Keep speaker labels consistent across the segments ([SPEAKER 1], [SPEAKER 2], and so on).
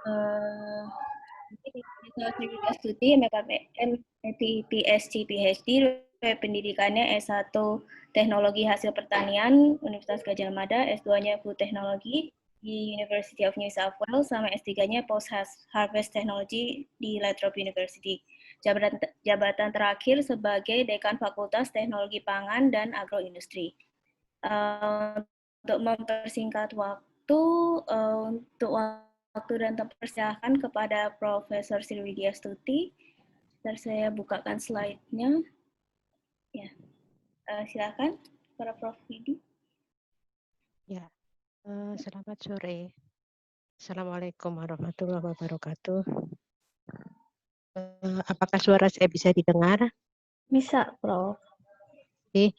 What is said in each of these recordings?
[SPEAKER 1] Eh, Saya studi MPSC PhD, pendidikannya S1 Teknologi Hasil Pertanian Universitas Gadjah Mada, S2-nya Food Technology di University of New South Wales, sama S3-nya Post Harvest Technology di Lathrop University. Jabatan terakhir sebagai Dekan Fakultas Teknologi Pangan dan Agroindustri. Untuk mempersingkat waktu, untuk waktu dan persilahkan kepada Profesor Sriwidya Stuti. Ntar saya bukakan slide-nya. Ya, silakan para Prof. Widi.
[SPEAKER 2] Ya, selamat sore. Assalamualaikum warahmatullahi wabarakatuh. Apakah suara saya bisa didengar?
[SPEAKER 3] Bisa, Prof.
[SPEAKER 2] Jadi,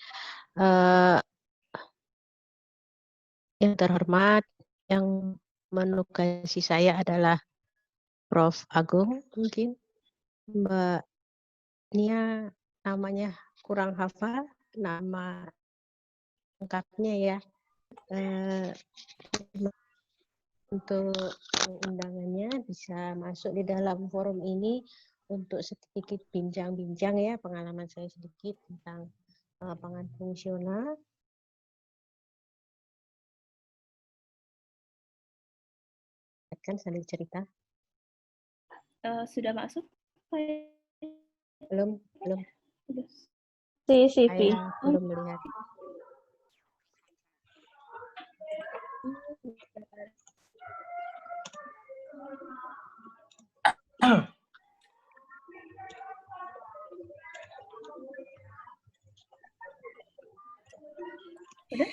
[SPEAKER 2] yang terhormat, yang menugasi saya adalah Prof. Agung, mungkin Mbak Nia namanya kurang hafal, nama lengkapnya ya. Untuk undangannya bisa masuk di dalam forum ini untuk sedikit bincang-bincang ya, pengalaman saya sedikit tentang pangan fungsional. Kan sambil cerita.
[SPEAKER 1] Sudah masuk?
[SPEAKER 2] Belum.
[SPEAKER 3] CV.
[SPEAKER 2] Saya belum melihat.
[SPEAKER 1] Udah?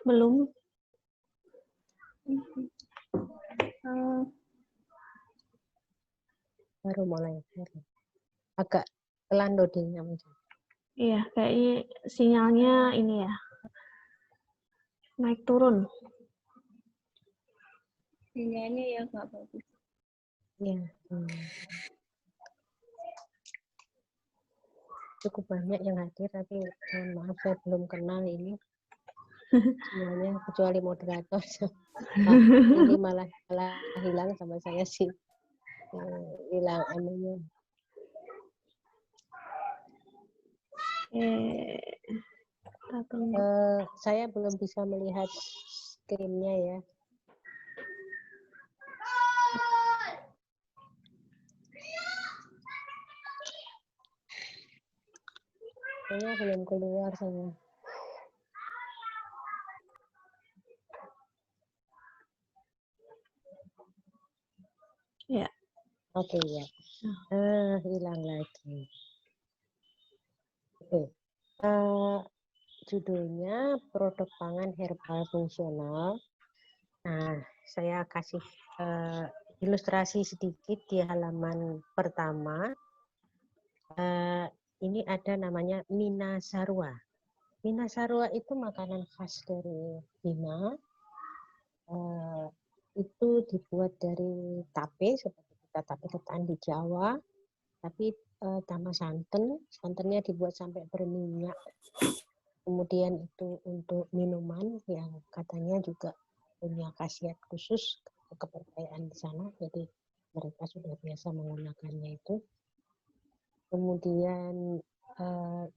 [SPEAKER 3] Belum.
[SPEAKER 2] Baru mulai. Agak pelan loadingnya mungkin.
[SPEAKER 3] Iya, kayaknya sinyalnya ini ya. Naik turun.
[SPEAKER 1] Sinyalnya ya nggak bagus.
[SPEAKER 2] Ya. Cukup banyak yang hadir, tapi maaf saya belum kenal ini semuanya kecuali moderator. Ini malah hilang sama saya sih, hilang anunya. Saya belum bisa melihat screen-nya ya. Kayaknya belum keluar saya.
[SPEAKER 3] Ya.
[SPEAKER 2] Oke ya. Hilang lagi. Oke. Judulnya produk pangan herbal fungsional. Nah, saya kasih ilustrasi sedikit di halaman pertama. Ini ada namanya Mina Sarua. Mina Sarua itu makanan khas dari Bima. Itu dibuat dari tape seperti kita tape ketan di Jawa, tapi tambah santannya dibuat sampai berminyak. Kemudian itu untuk minuman yang katanya juga punya khasiat khusus, kepercayaan di sana, jadi mereka sudah biasa menggunakannya itu. Kemudian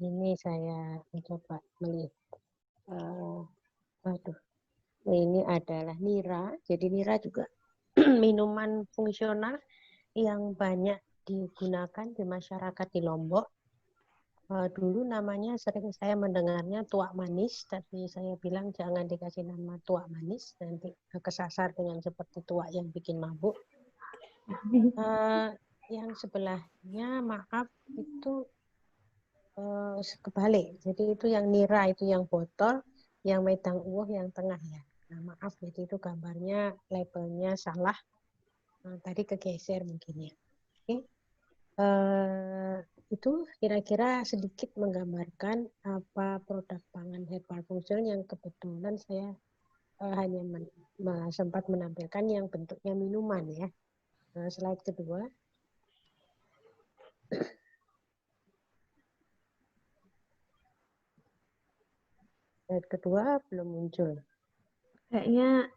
[SPEAKER 2] ini saya mencoba melihat, ini adalah nira. Jadi nira juga minuman fungsional yang banyak digunakan di masyarakat di Lombok. Dulu namanya sering saya mendengarnya tuak manis, tapi saya bilang jangan dikasih nama tuak manis, nanti kesasar dengan seperti tuak yang bikin mabuk. Yang sebelahnya maaf itu kebalik, jadi itu yang nira itu yang botol, yang medang uwoh yang tengah ya. Nah, maaf, jadi itu gambarnya labelnya salah. Tadi kegeser mungkin ya. Oke. Itu kira-kira sedikit menggambarkan apa produk pangan herbal fungsional yang kebetulan saya hanya sempat menampilkan yang bentuknya minuman ya. Slide kedua. Slide kedua belum muncul.
[SPEAKER 3] Kayaknya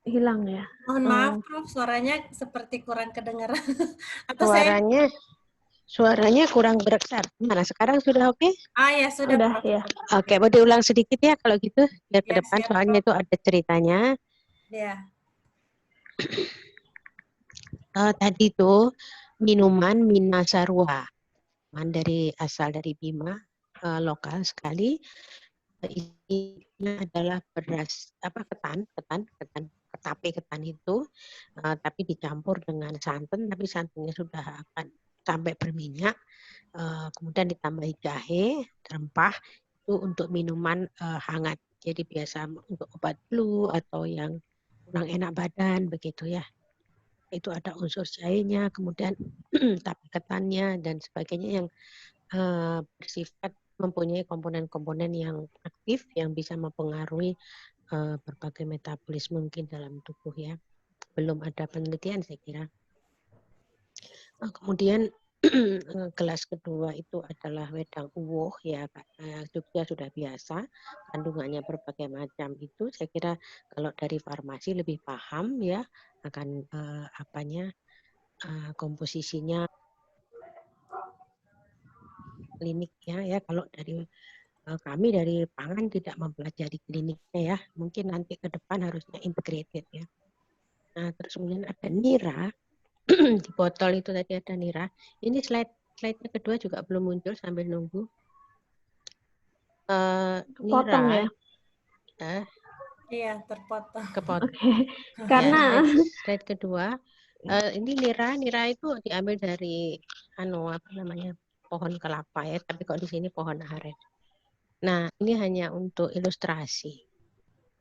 [SPEAKER 3] hilang ya.
[SPEAKER 4] Mohon maaf, Prof, suaranya seperti kurang kedengaran. Atau saya...
[SPEAKER 2] Suaranya kurang besar. Mana sekarang sudah oke?
[SPEAKER 4] Ya sudah,
[SPEAKER 3] Udah
[SPEAKER 4] Prof.
[SPEAKER 3] ya.
[SPEAKER 2] Oke, mau diulang sedikit ya kalau gitu biar ke
[SPEAKER 4] Ya,
[SPEAKER 2] depan
[SPEAKER 4] siap,
[SPEAKER 2] soalnya
[SPEAKER 4] Prof.
[SPEAKER 2] itu ada ceritanya.
[SPEAKER 4] Ya.
[SPEAKER 2] Tadi itu minuman Minasarwa, asal dari Bima, lokal sekali. Isinya adalah beras ketan tape ketan itu, tapi dicampur dengan santan, tapi santannya sudah akan sampai berminyak, kemudian ditambahi jahe, rempah itu untuk minuman hangat. Jadi biasa untuk obat flu atau yang kurang enak badan begitu ya. Itu ada unsur jahenya, kemudian tape ketannya dan sebagainya yang bersifat mempunyai komponen-komponen yang aktif yang bisa mempengaruhi berbagai metabolisme mungkin dalam tubuh ya. Belum ada penelitian saya kira. Kemudian gelas kedua itu adalah wedang uwoh ya, Jogja sudah biasa kandungannya berbagai macam itu. Saya kira kalau dari farmasi lebih paham ya akan komposisinya kliniknya ya. Kalau dari kami dari pangan tidak mempelajari kliniknya ya. Mungkin nanti ke depan harusnya integrated ya. Nah, terus kemudian ada nira. Di botol itu tadi ada nira. Ini slide-nya kedua juga belum muncul sambil nunggu.
[SPEAKER 3] Potong
[SPEAKER 2] Nira.
[SPEAKER 3] ya?
[SPEAKER 4] Iya, terpotong.
[SPEAKER 2] Kepotong.
[SPEAKER 3] Oke. Karena
[SPEAKER 2] Ya, slide kedua. Ini nira itu diambil dari pohon kelapa ya, tapi kok di sini pohon aren. Nah, ini hanya untuk ilustrasi.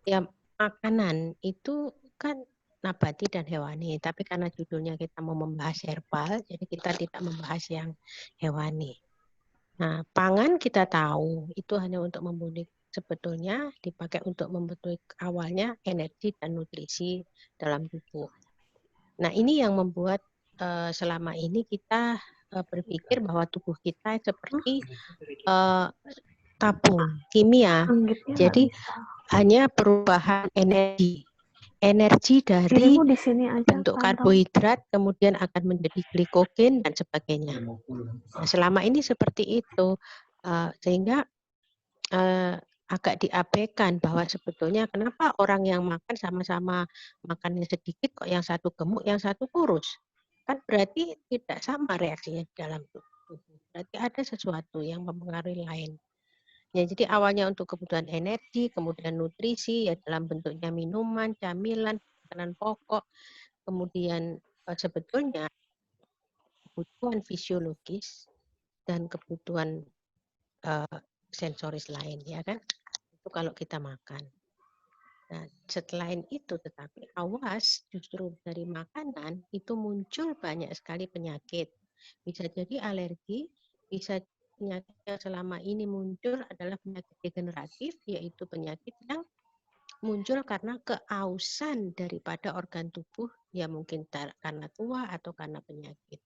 [SPEAKER 2] Ya, makanan itu kan nabati dan hewani, tapi karena judulnya kita mau membahas herbal, jadi kita tidak membahas yang hewani. Nah, pangan kita tahu itu hanya untuk membunuh, sebetulnya dipakai untuk membentuk awalnya energi dan nutrisi dalam tubuh. Nah, ini yang membuat selama ini kita berpikir bahwa tubuh kita seperti tabung kimia. Jadi hanya perubahan energi dari
[SPEAKER 3] di sini aja,
[SPEAKER 2] bentuk karbohidrat kemudian akan menjadi glikogen dan sebagainya. Nah, selama ini seperti itu, sehingga agak diabaikan bahwa sebetulnya kenapa orang yang makan sama-sama makannya sedikit kok yang satu gemuk, yang satu kurus. Kan berarti tidak sama reaksinya di dalam tubuh. Berarti ada sesuatu yang mempengaruhi lain. Ya, jadi awalnya untuk kebutuhan energi, kemudian nutrisi ya dalam bentuknya minuman, camilan, makanan pokok, kemudian sebetulnya kebutuhan fisiologis dan kebutuhan sensoris lain ya kan, itu kalau kita makan. Nah, selain itu tetapi awas justru dari makanan itu muncul banyak sekali penyakit. Bisa jadi alergi, bisa penyakit yang selama ini muncul adalah penyakit degeneratif, yaitu penyakit yang muncul karena keausan daripada organ tubuh, ya mungkin karena tua atau karena penyakit.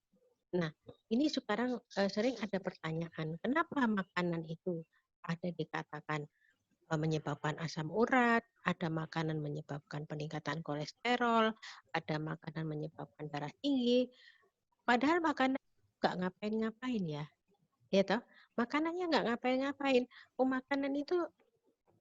[SPEAKER 2] Nah, ini sekarang sering ada pertanyaan, kenapa makanan itu ada dikatakan menyebabkan asam urat, ada makanan menyebabkan peningkatan kolesterol, ada makanan menyebabkan darah tinggi, padahal makanan nggak ngapain-ngapain ya, ya toh? Makanannya nggak ngapain-ngapain. Makanan itu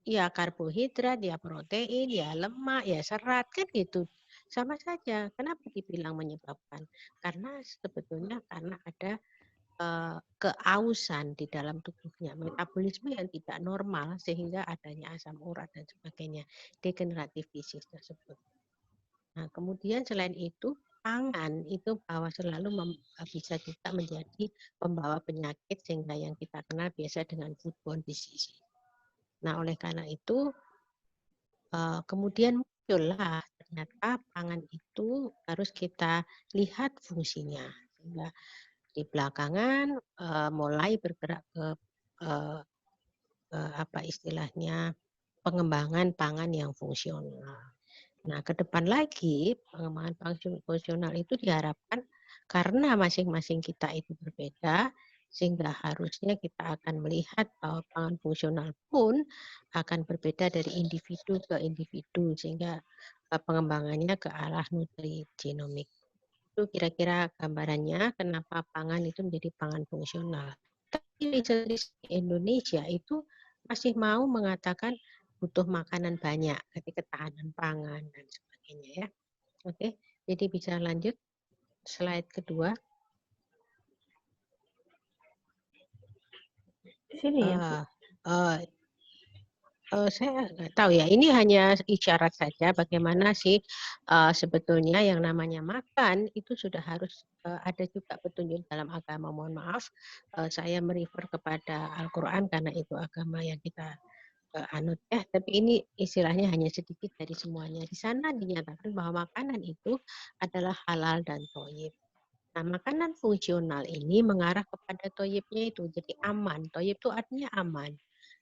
[SPEAKER 2] ya karbohidrat, ya protein, ya lemak, ya serat, kan gitu. Sama saja. Kenapa dibilang menyebabkan? Karena sebetulnya karena ada keausan di dalam tubuhnya, metabolisme yang tidak normal sehingga adanya asam urat dan sebagainya, degeneratif disease tersebut. Nah, kemudian selain itu pangan itu bahwa selalu bisa juga menjadi pembawa penyakit sehingga yang kita kenal biasa dengan foodborne disease. Nah, oleh karena itu kemudian muncullah ternyata pangan itu harus kita lihat fungsinya sehingga di belakangan mulai bergerak ke apa istilahnya pengembangan pangan yang fungsional. Nah, ke depan lagi pengembangan pangan fungsional itu diharapkan karena masing-masing kita itu berbeda, sehingga harusnya kita akan melihat bahwa pangan fungsional pun akan berbeda dari individu ke individu, sehingga pengembangannya ke arah nutrigenomik. Itu kira-kira gambarannya kenapa pangan itu menjadi pangan fungsional. Tapi riset Indonesia itu masih mau mengatakan butuh makanan banyak, jadi ketahanan pangan dan sebagainya ya. Oke, jadi bisa lanjut slide kedua.
[SPEAKER 3] Sini ya, Bu.
[SPEAKER 2] Saya nggak tahu ya, ini hanya isyarat saja bagaimana sih sebetulnya yang namanya makan itu sudah harus ada juga petunjuk dalam agama. Mohon maaf, saya merefer kepada Al-Quran karena itu agama yang kita anut ya, tapi ini istilahnya hanya sedikit dari semuanya. Di sana dinyatakan bahwa makanan itu adalah halal dan thayyib. Nah, makanan fungsional ini mengarah kepada thayyibnya itu, jadi aman. Thayyib itu artinya aman.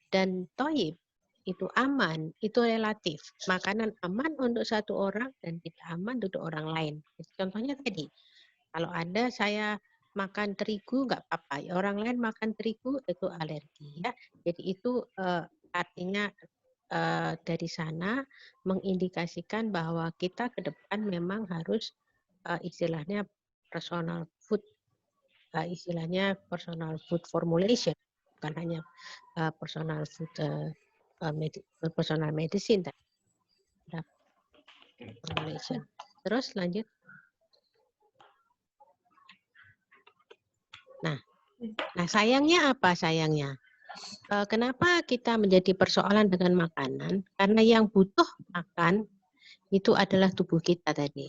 [SPEAKER 2] Dan thayyib itu aman, itu relatif. Makanan aman untuk satu orang dan tidak aman untuk orang lain. Contohnya tadi, kalau ada saya makan terigu nggak apa-apa, orang lain makan terigu itu alergi ya. Jadi itu artinya dari sana mengindikasikan bahwa kita ke depan memang harus istilahnya personal food, istilahnya personal food formulation, bukan hanya personal food personal medicine formulation. Terus lanjut. Nah sayangnya apa sayangnya? Kenapa kita menjadi persoalan dengan makanan? Karena yang butuh makan itu adalah tubuh kita tadi.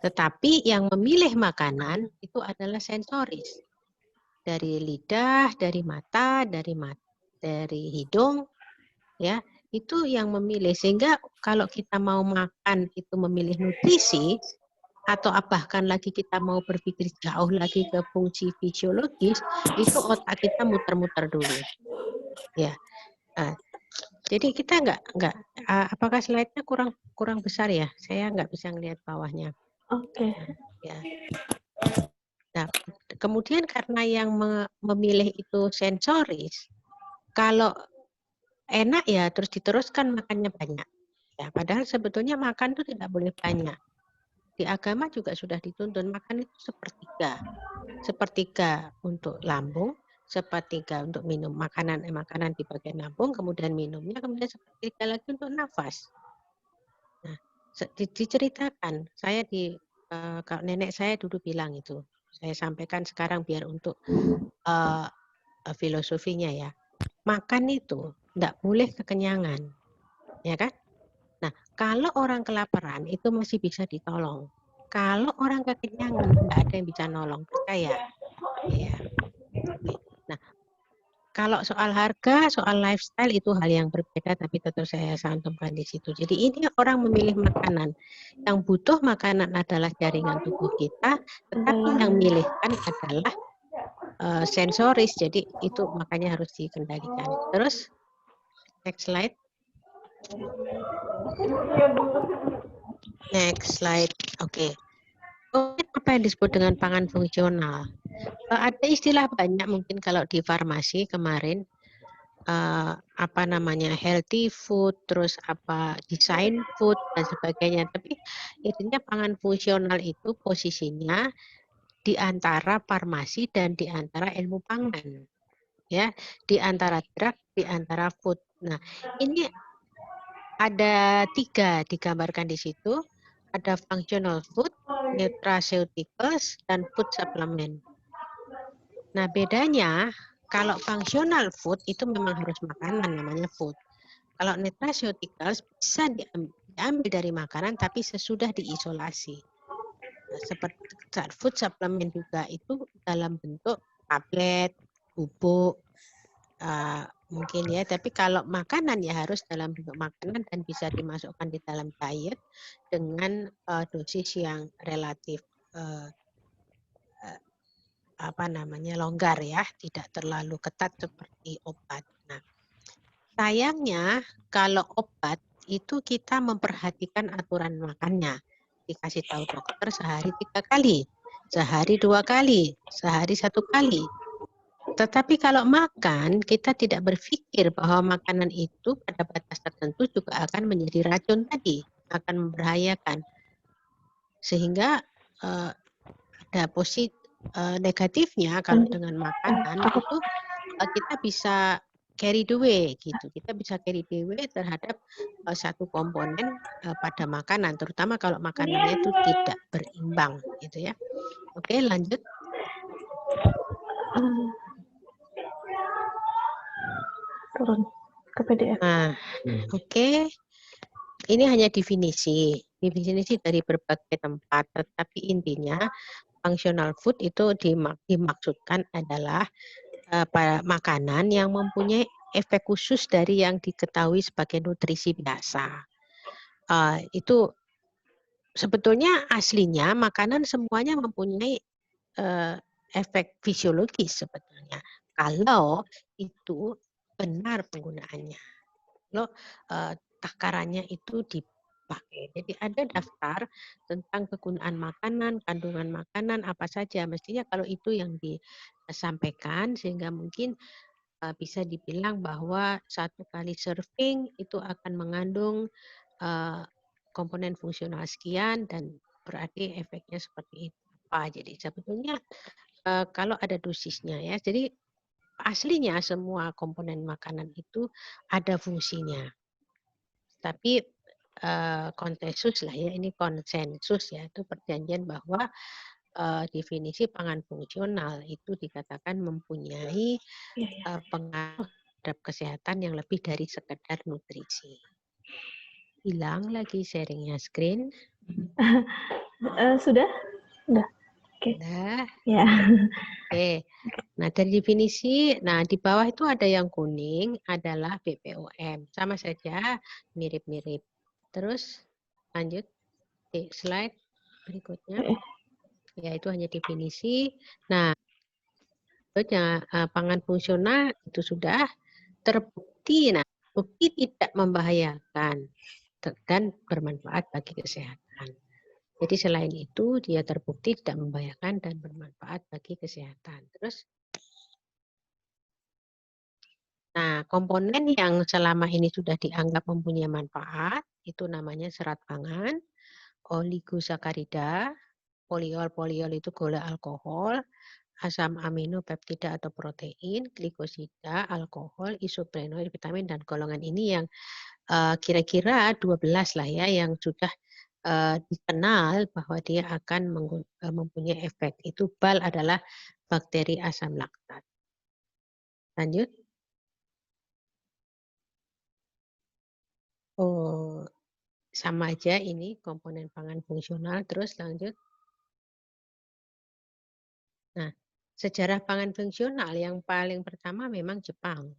[SPEAKER 2] Tetapi yang memilih makanan itu adalah sensoris. Dari lidah, dari mata, dari hidung, ya itu yang memilih. Sehingga kalau kita mau makan itu memilih nutrisi, atau bahkan lagi kita mau berpikir jauh lagi ke fungsi fisiologis, itu otak kita muter-muter dulu. Ya, jadi kita nggak apakah slide-nya kurang besar ya? Saya nggak bisa ngelihat bawahnya.
[SPEAKER 3] Oke.
[SPEAKER 2] Ya. Nah, kemudian karena yang memilih itu sensoris, kalau enak ya terus diteruskan makannya banyak. Ya, padahal sebetulnya makan itu tidak boleh banyak. Di agama juga sudah dituntun makan itu sepertiga untuk lambung, sepertiga untuk minum makanan di bagian lambung, kemudian minumnya, kemudian sepertiga lagi untuk nafas. Nah, diceritakan saya kalau nenek saya dulu bilang itu, saya sampaikan sekarang biar untuk filosofinya ya. Makan itu tidak boleh kekenyangan, ya kan? Nah, kalau orang kelaparan itu masih bisa ditolong. Kalau orang kekenyangan nggak ada yang bisa nolong, percaya. Ya. Nah, kalau soal harga, soal lifestyle itu hal yang berbeda, tapi tetap saya santumkan di situ. Jadi ini orang memilih makanan. Yang butuh makanan adalah jaringan tubuh kita, tetapi yang milihkan adalah sensoris. Jadi itu makanya harus dikendalikan. Terus, next slide. Next slide. Oke. Apa yang disebut dengan pangan fungsional? Ada istilah banyak mungkin kalau di farmasi kemarin apa namanya healthy food, terus apa design food dan sebagainya. Tapi intinya pangan fungsional itu posisinya di antara farmasi dan di antara ilmu pangan, ya, di antara drug, di antara food. Nah, ini ada 3 digambarkan di situ. Ada functional food, nutraceuticals, dan food supplement. Nah, bedanya kalau functional food itu memang harus makanan, namanya food. Kalau nutraceuticals bisa diambil dari makanan tapi sesudah diisolasi. Nah, seperti food supplement juga itu dalam bentuk tablet, bubuk, mungkin ya, tapi kalau makanan ya harus dalam bentuk makanan dan bisa dimasukkan di dalam diet dengan dosis yang relatif longgar ya, tidak terlalu ketat seperti obat. Nah, sayangnya kalau obat itu kita memperhatikan aturan makannya, dikasih tahu dokter sehari 3 kali, sehari 2 kali, sehari 1 kali. Tetapi kalau makan, kita tidak berpikir bahwa makanan itu pada batas tertentu juga akan menjadi racun tadi. akan membahayakan. Sehingga ada negatifnya kalau dengan makanan itu kita bisa carry the way gitu. Kita bisa carry the way terhadap satu komponen pada makanan, terutama kalau makanannya itu tidak berimbang gitu ya. Oke, lanjut.
[SPEAKER 3] Turun ke PDF.
[SPEAKER 2] Nah, oke. Ini hanya definisi dari berbagai tempat, tetapi intinya functional food itu dimaksudkan adalah makanan yang mempunyai efek khusus dari yang diketahui sebagai nutrisi biasa. Itu sebetulnya aslinya makanan semuanya mempunyai efek fisiologis sebetulnya. Kalau itu benar penggunaannya. Kalau takarannya itu dipakai. Jadi ada daftar tentang kegunaan makanan, kandungan makanan apa saja. Mestinya kalau itu yang disampaikan sehingga mungkin bisa dibilang bahwa 1 kali serving itu akan mengandung komponen fungsional sekian dan berarti efeknya seperti itu. Jadi sebetulnya kalau ada dosisnya ya. Jadi aslinya semua komponen makanan itu ada fungsinya. Tapi konsensus lah ya, ini konsensus ya, itu perjanjian bahwa definisi pangan fungsional itu dikatakan mempunyai pengaruh terhadap kesehatan yang lebih dari sekedar nutrisi. Hilang lagi sharingnya screen.
[SPEAKER 3] Sudah? Udah. Oke.
[SPEAKER 2] Udah.
[SPEAKER 3] Ya.
[SPEAKER 2] Oke. Nah, dari definisi, nah di bawah itu ada yang kuning adalah BPOM. Sama saja, mirip-mirip. Terus lanjut di slide berikutnya. Ya, itu hanya definisi. Nah, pangan fungsional itu sudah terbukti. Nah, bukti tidak membahayakan dan bermanfaat bagi kesehatan. Jadi selain itu dia terbukti tidak membahayakan dan bermanfaat bagi kesehatan. Terus, nah komponen yang selama ini sudah dianggap mempunyai manfaat itu namanya serat pangan, oligosakarida, poliol itu gula alkohol, asam amino, peptida atau protein, glikosida, alkohol, isoprenoid, vitamin, dan golongan ini yang kira-kira 12 lah ya yang sudah dikenal bahwa dia akan mempunyai efek. Itu BAL adalah bakteri asam laktat. Lanjut. Oh, sama aja ini komponen pangan fungsional. Terus lanjut. Nah, sejarah pangan fungsional yang paling pertama memang Jepang.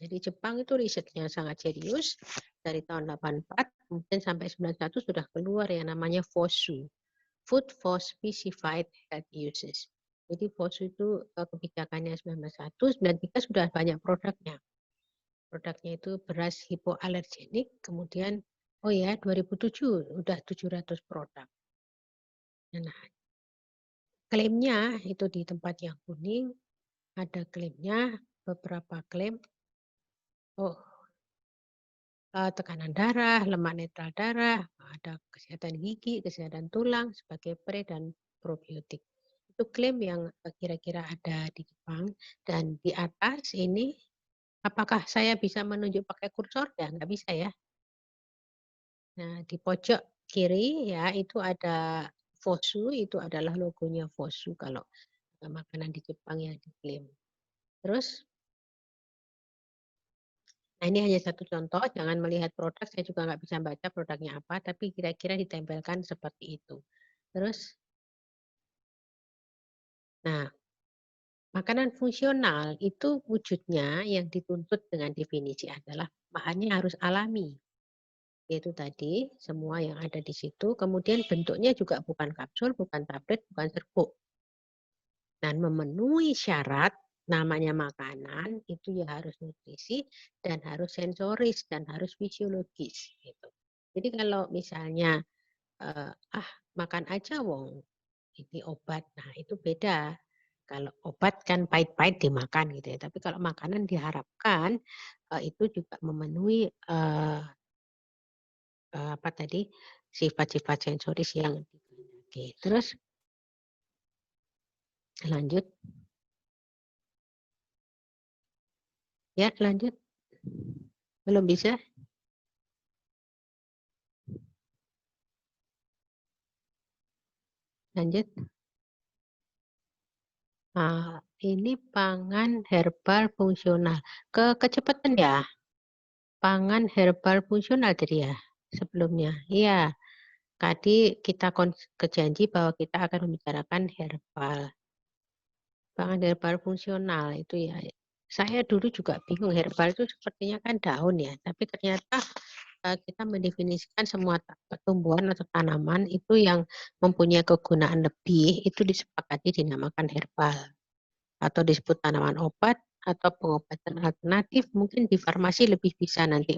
[SPEAKER 2] Jadi Jepang itu risetnya sangat serius dari tahun 84 kemudian sampai 91 sudah keluar yang namanya FOSU, Food for Specified Health Uses. Jadi FOSU itu kebijakannya 91, 93 sudah banyak produknya. Produknya itu beras hipoalergenik, kemudian oh ya 2007 udah 700 produk. Nah, klaimnya itu di tempat yang kuning ada klaimnya, beberapa klaim. Oh, tekanan darah, lemak netral darah, ada kesehatan gigi, kesehatan tulang sebagai pre dan probiotik. Itu klaim yang kira-kira ada di Jepang. Dan di atas ini, apakah saya bisa menunjuk pakai kursor? Ya, nggak bisa ya. Nah, di pojok kiri ya itu ada FOSU, itu adalah logonya FOSU kalau makanan di Jepang yang diklaim. Terus, nah ini hanya satu contoh, jangan melihat produk, saya juga nggak bisa baca produknya apa, tapi kira-kira ditempelkan seperti itu. Terus, nah makanan fungsional itu wujudnya yang dituntut dengan definisi adalah bahannya harus alami. Yaitu tadi semua yang ada di situ, kemudian bentuknya juga bukan kapsul, bukan tablet, bukan serbuk. Dan memenuhi syarat namanya makanan itu ya harus nutrisi dan harus sensoris dan harus fisiologis gitu. Jadi kalau misalnya makan aja wong ini obat, nah itu beda. Kalau obat kan pahit-pahit dimakan gitu ya. Tapi kalau makanan diharapkan itu juga memenuhi apa tadi sifat-sifat sensoris yang dikehendaki. Terus lanjut. Ya, lanjut. Belum bisa? Lanjut. Nah, ini pangan herbal fungsional. Kecepatan ya? Pangan herbal fungsional tadi ya sebelumnya. Iya, tadi kita kejanji bahwa kita akan membicarakan herbal. Pangan herbal fungsional itu ya. Saya dulu juga bingung, herbal itu sepertinya kan daun ya, tapi ternyata kita mendefinisikan semua tumbuhan atau tanaman itu yang mempunyai kegunaan lebih itu disepakati dinamakan herbal atau disebut tanaman obat atau pengobatan alternatif. Mungkin di farmasi lebih bisa nanti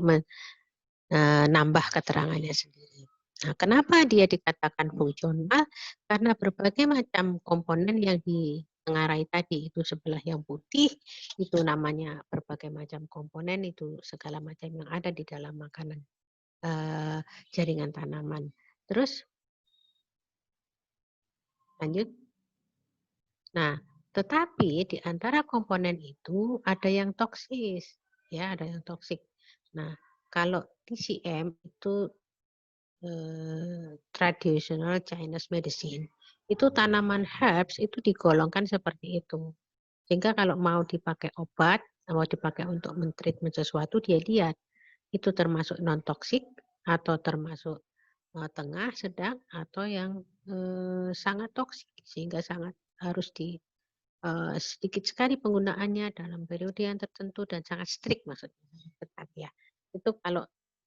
[SPEAKER 2] nambah keterangannya sendiri. Nah, kenapa dia dikatakan fungsional? Karena berbagai macam komponen yang ditengarai tadi, itu sebelah yang putih, itu namanya berbagai macam komponen, itu segala macam yang ada di dalam makanan jaringan tanaman. Terus lanjut. Nah, tetapi di antara komponen itu ada yang toksis, ya, ada yang toksik. Nah, kalau TCM itu traditional Chinese medicine, itu tanaman herbs itu digolongkan seperti itu. Sehingga kalau mau dipakai obat, mau dipakai untuk mentreatment sesuatu, dia lihat itu termasuk non toksik atau termasuk tengah, sedang, atau yang sangat toksik, sehingga sangat harus sedikit sekali penggunaannya dalam periode yang tertentu dan sangat strict maksudnya, ketat ya. Itu kalau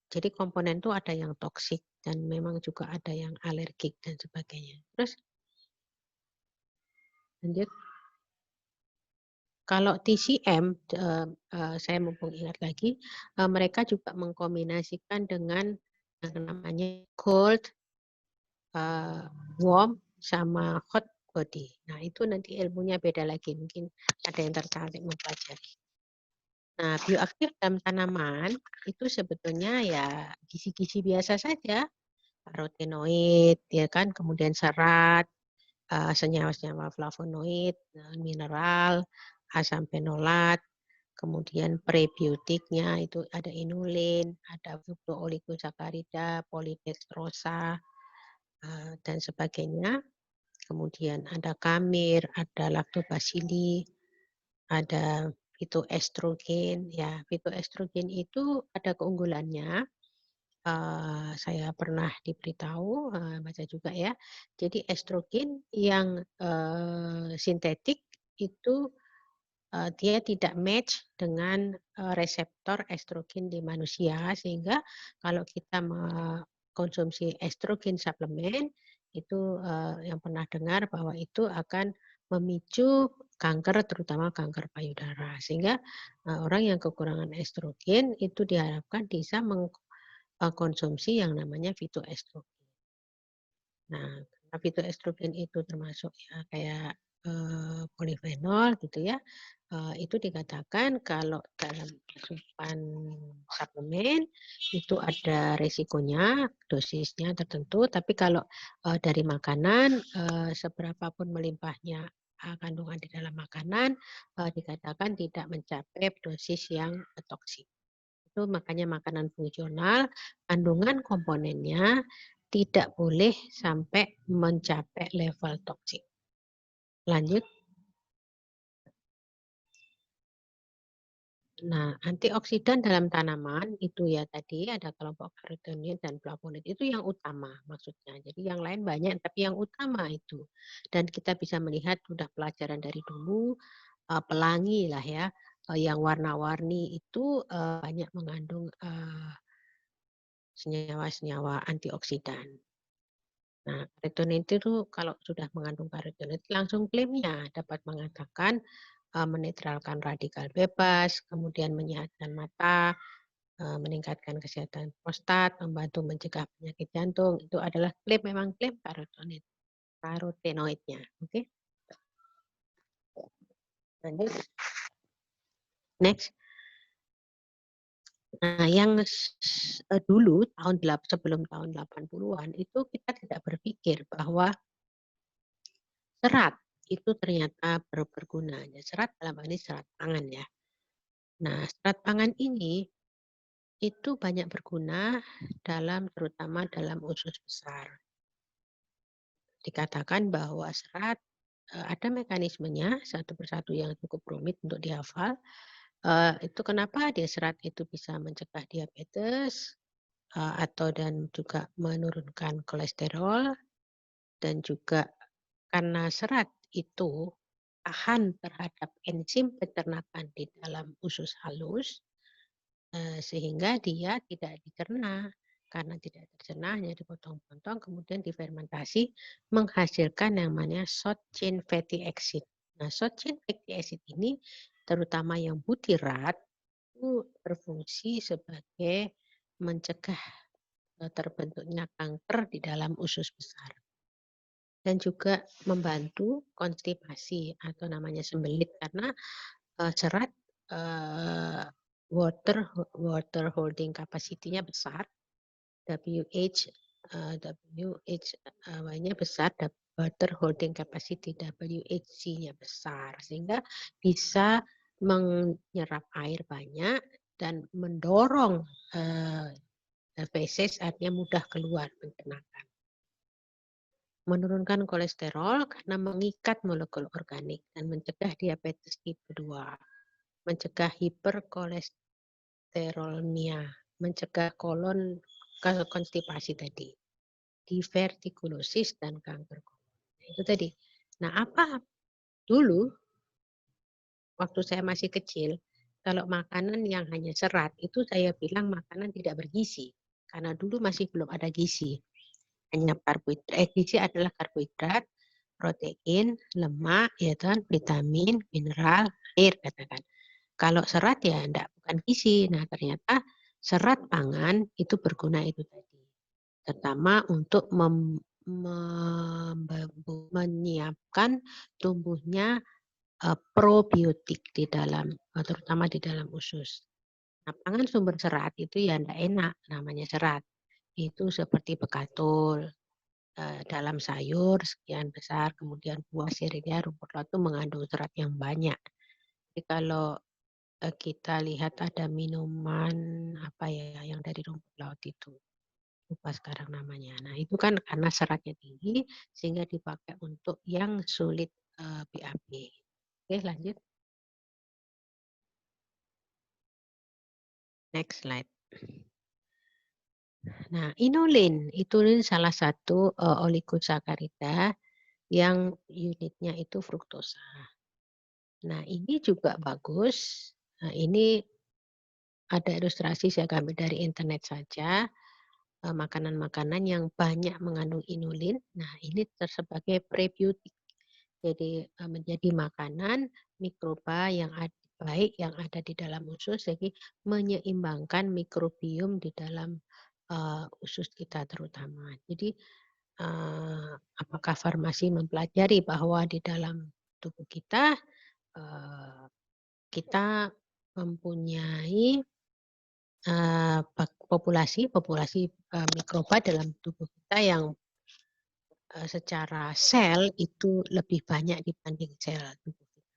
[SPEAKER 2] jadi komponen itu ada yang toksik dan memang juga ada yang alergik dan sebagainya. Terus lanjut. Kalau TCM, saya mumpung ingat lagi, mereka juga mengkombinasikan dengan yang namanya cold, warm, sama hot body. Nah, itu nanti ilmunya beda lagi. Mungkin ada yang tertarik mempelajari. Nah, bioaktif dalam tanaman itu sebetulnya ya gizi-gizi biasa saja. Karotenoid, ya kan, kemudian serat, senyawa-senyawa flavonoid, mineral, asam fenolat, kemudian prebiotiknya itu ada inulin, ada fructooligosaccharides, polydextrosa, dan sebagainya. Kemudian ada kamir, ada lactobacilli, ada fitoestrogen. Ya, fitoestrogen itu ada keunggulannya. Saya pernah diberitahu, baca juga ya. Jadi estrogen yang sintetik itu dia tidak match dengan reseptor estrogen di manusia, sehingga kalau kita mengkonsumsi estrogen suplemen itu yang pernah dengar bahwa itu akan memicu kanker, terutama kanker payudara, sehingga orang yang kekurangan estrogen itu diharapkan bisa konsumsi yang namanya fitoestrogen. Nah, karena fitoestrogen itu termasuk ya kayak polifenol gitu ya, itu dikatakan kalau dalam asupan suplemen itu ada resikonya, dosisnya tertentu, tapi kalau dari makanan seberapapun melimpahnya kandungan di dalam makanan dikatakan tidak mencapai dosis yang toksik. Itu makanya makanan fungsional, kandungan komponennya tidak boleh sampai mencapai level toksik. Lanjut. Nah, antioksidan dalam tanaman itu ya tadi ada kelompok karotenoid dan flavonoid itu yang utama maksudnya. Jadi yang lain banyak tapi yang utama itu. Dan kita bisa melihat sudah pelajaran dari dulu pelangi lah ya, yang warna-warni itu banyak mengandung senyawa-senyawa antioksidan. Nah, karotenoid itu kalau sudah mengandung karotenoid langsung klaimnya dapat mengatakan menetralkan radikal bebas, kemudian menyehatkan mata, meningkatkan kesehatan prostat, membantu mencegah penyakit jantung. Itu adalah klaim, memang klaim karotenoidnya. Oke. Lanjut. Next. Nah, yang dulu sebelum tahun 80-an itu kita tidak berpikir bahwa serat itu ternyata berguna. Serat dalam hal ini serat pangan ya. Nah, serat pangan ini itu banyak berguna terutama dalam usus besar. Dikatakan bahwa serat ada mekanismenya satu persatu yang cukup rumit untuk dihafal. Itu kenapa serat itu bisa mencegah diabetes atau dan juga menurunkan kolesterol, dan juga karena serat itu tahan terhadap enzim pencernaan di dalam usus halus, sehingga dia tidak dicerna. Karena tidak dicerna hanya dipotong-potong, kemudian difermentasi menghasilkan yang namanya short chain fatty acid. Nah, short chain fatty acid ini terutama yang butirat itu berfungsi sebagai mencegah terbentuknya kanker di dalam usus besar. Dan juga membantu konstipasi atau namanya sembelit karena serat water holding capacity-nya besar, WH-nya besar, water holding capacity WHC-nya besar, sehingga bisa menyerap air banyak dan mendorong feses, artinya mudah keluar pencernaan. Menurunkan kolesterol karena mengikat molekul organik dan mencegah diabetes tipe 2, mencegah hiperkolesterolmia, mencegah kolon konstipasi tadi, divertikulosis dan kanker kolon. Itu tadi. Nah, apa dulu waktu saya masih kecil, kalau makanan yang hanya serat itu saya bilang makanan tidak bergizi, karena dulu masih belum ada gizi. Hanya karbohidrat. Gizi adalah karbohidrat, protein, lemak, ya kan, vitamin, mineral, air katakan. Kalau serat ya bukan gizi. Nah, ternyata serat pangan itu berguna itu tadi. Terutama untuk menyiapkan tumbuhnya probiotik di dalam, terutama di dalam usus. Nah, pangan sumber serat itu ya enggak enak namanya serat. Itu seperti bekatul, dalam sayur sekian besar, kemudian buah sirihnya rumput laut itu mengandung serat yang banyak. Jadi kalau kita lihat ada minuman apa ya yang dari rumput laut itu, lupa sekarang namanya. Nah, itu kan karena seratnya tinggi sehingga dipakai untuk yang sulit BAB. Oke, lanjut. Next slide. Nah, inulin itu salah satu oligosakarida yang unitnya itu fruktosa. Nah, ini juga bagus. Nah, ini ada ilustrasi saya ambil dari internet saja. Makanan-makanan yang banyak mengandung inulin. Nah, ini sebagai prebiotik. Jadi menjadi makanan mikroba yang baik yang ada di dalam usus, jadi menyeimbangkan mikrobiom di dalam usus kita terutama. Jadi apakah farmasi mempelajari bahwa di dalam tubuh kita kita mempunyai populasi mikroba dalam tubuh kita yang secara sel itu lebih banyak dibanding sel tubuh kita.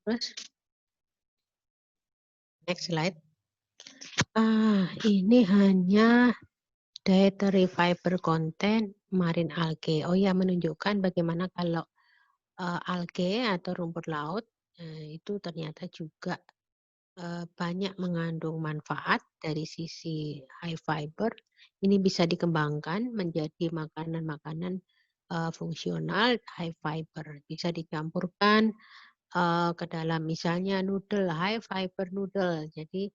[SPEAKER 2] Terus next slide. Ini hanya dietary fiber content marine algae. Oh ya, menunjukkan bagaimana kalau algae atau rumput laut itu ternyata juga banyak mengandung manfaat dari sisi high fiber. Ini bisa dikembangkan menjadi makanan-makanan fungsional high fiber. Bisa dicampurkan ke dalam misalnya noodle, high fiber noodle. Jadi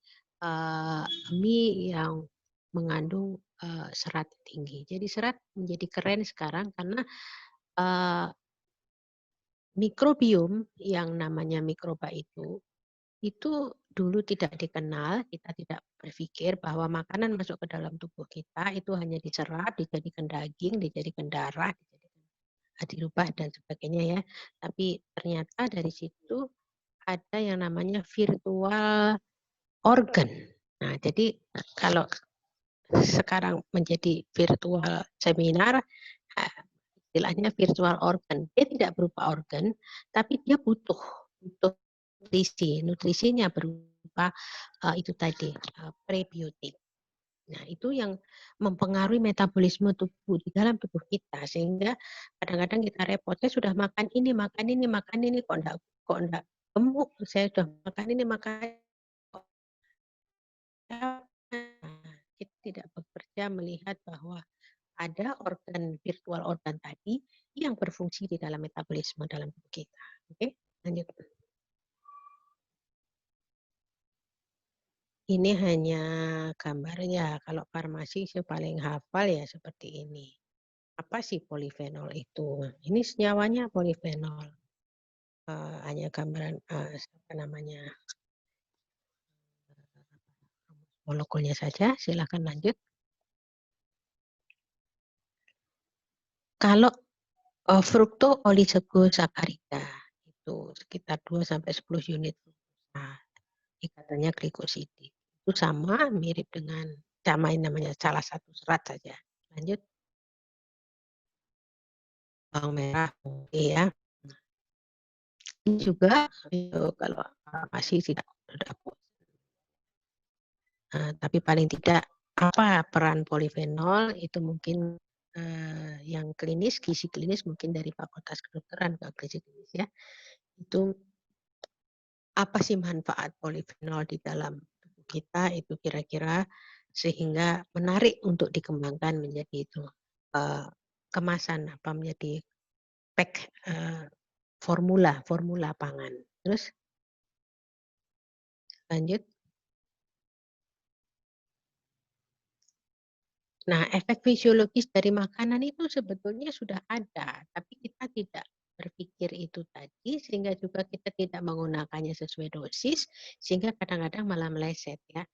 [SPEAKER 2] mie yang mengandung serat tinggi. Jadi serat menjadi keren sekarang karena mikrobiom yang namanya mikroba itu dulu tidak dikenal, kita tidak berpikir bahwa makanan masuk ke dalam tubuh kita itu hanya diserap, dijadikan daging, dijadikan darah, dirubah dan sebagainya ya. Tapi ternyata dari situ ada yang namanya virtual organ. Nah, jadi kalau sekarang menjadi virtual seminar, istilahnya virtual organ. Dia tidak berupa organ, tapi dia butuh nutrisi. Nutrisinya berupa itu tadi prebiotik. Nah, itu yang mempengaruhi metabolisme tubuh di dalam tubuh kita, sehingga kadang-kadang kita repotnya sudah makan ini, kok enggak gemuk. Saya sudah makan ini, kok kita tidak bekerja melihat bahwa ada organ virtual organ tadi yang berfungsi di dalam metabolisme dalam tubuh kita. Oke, lanjut. Ini hanya gambarnya. Kalau farmasi saya paling hafal ya seperti ini. Apa sih polifenol itu? Ini senyawanya polifenol. Hanya gambaran apa namanya molekulnya saja. Silakan lanjut. Kalau fruktooligosakarida itu sekitar 2 sampai 10 unit. Nah, ikatannya glikosidik. Itu sama mirip dengan ini namanya salah satu serat saja. Lanjut. Bawang merah, oke ya. Ini juga kalau masih tidak tapi paling tidak apa peran polifenol itu mungkin yang klinis, gizi klinis mungkin dari Fakultas Kedokteran ke gizi klinis ya. Itu apa sih manfaat polifenol di dalam tubuh kita itu kira-kira sehingga menarik untuk dikembangkan menjadi itu kemasan apa menjadi pack formula pangan. Terus lanjut. Nah, efek fisiologis dari makanan itu sebetulnya sudah ada, tapi kita tidak berpikir itu tadi, sehingga juga kita tidak menggunakannya sesuai dosis, sehingga kadang-kadang malah meleset ya.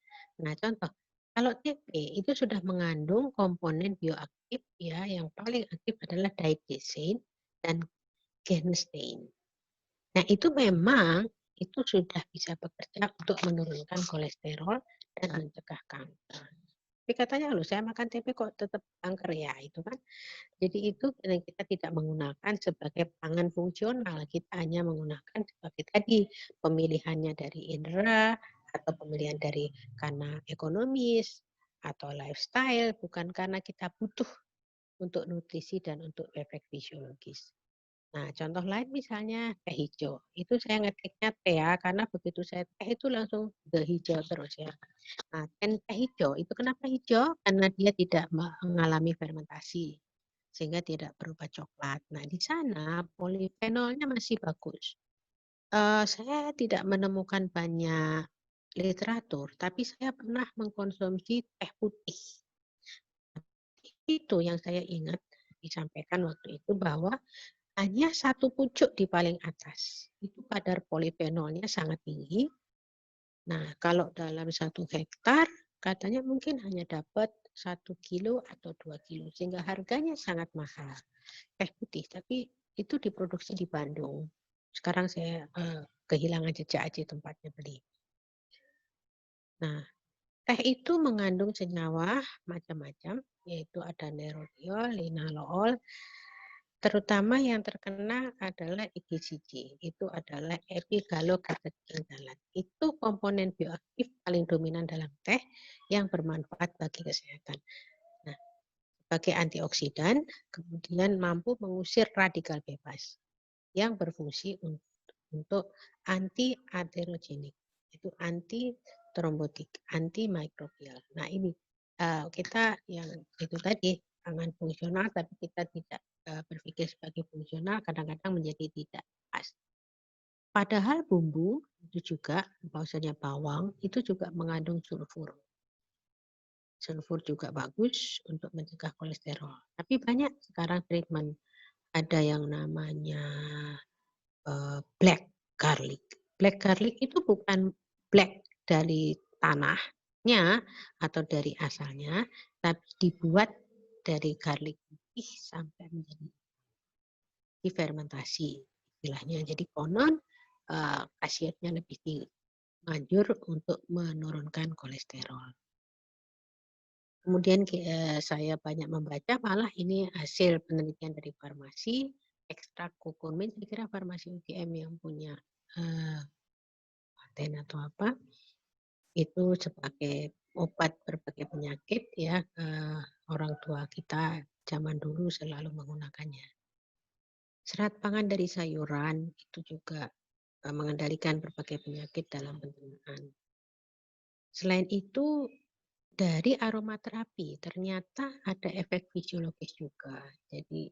[SPEAKER 2] Nah, contoh, kalau TP itu sudah mengandung komponen bioaktif ya, yang paling aktif adalah diethylamine dan genistein. Nah, itu memang itu sudah bisa bekerja untuk menurunkan kolesterol dan mencegah kanker. Tapi katanya loh saya makan tempe kok tetap kanker ya itu kan. Jadi itu kita tidak menggunakan sebagai pangan fungsional. Kita hanya menggunakan sebagai tadi pemilihannya dari indera atau pemilihan dari karena ekonomis atau lifestyle bukan karena kita butuh untuk nutrisi dan untuk efek fisiologis. Nah, contoh lain misalnya teh hijau. Itu saya ngetiknya teh ya, karena begitu saya teh itu langsung ke hijau terus ya. Nah, teh hijau itu kenapa hijau? Karena dia tidak mengalami fermentasi, sehingga tidak berupa coklat. Nah, di sana polifenolnya masih bagus. Saya tidak menemukan banyak literatur, tapi saya pernah mengkonsumsi teh putih. Itu yang saya ingat disampaikan waktu itu bahwa hanya satu pucuk di paling atas. Itu kadar polifenolnya sangat tinggi. Nah, kalau dalam 1 hektar, katanya mungkin hanya dapat 1 kilo atau 2 kilo. Sehingga harganya sangat mahal. Teh putih, tapi itu diproduksi di Bandung. Sekarang saya kehilangan jejak aja tempatnya beli. Nah, teh itu mengandung senyawa macam-macam, yaitu ada nerodiol, linalool, terutama yang terkena adalah EGCG, itu adalah epigallocatechinate. Itu komponen bioaktif paling dominan dalam teh yang bermanfaat bagi kesehatan. Nah, sebagai antioksidan, kemudian mampu mengusir radikal bebas yang berfungsi untuk anti-atherogenik, itu anti trombotik, anti mikrobial. Nah, ini kita yang itu tadi pangan fungsional, tapi kita tidak berpikir sebagai fungsional, kadang-kadang menjadi tidak pas. Padahal bumbu itu juga, bahwasanya bawang itu juga mengandung sulfur. Sulfur juga bagus untuk mencegah kolesterol. Tapi banyak sekarang treatment, ada yang namanya black garlic. Black garlic itu bukan black dari tanahnya atau dari asalnya, tapi dibuat dari garlic putih sampai menjadi difermentasi istilahnya. Jadi konon khasiatnya lebih tinggi. manjur untuk menurunkan kolesterol. Kemudian saya banyak membaca, malah ini hasil penelitian dari farmasi, ekstrak kurkumin. Saya kira farmasi UGM yang punya paten atau apa, itu sebagai obat berbagai penyakit ya. Orang tua kita zaman dulu selalu menggunakannya. Serat pangan dari sayuran itu juga mengendalikan berbagai penyakit dalam pencernaan. Selain itu, dari aromaterapi ternyata ada efek fisiologis juga. Jadi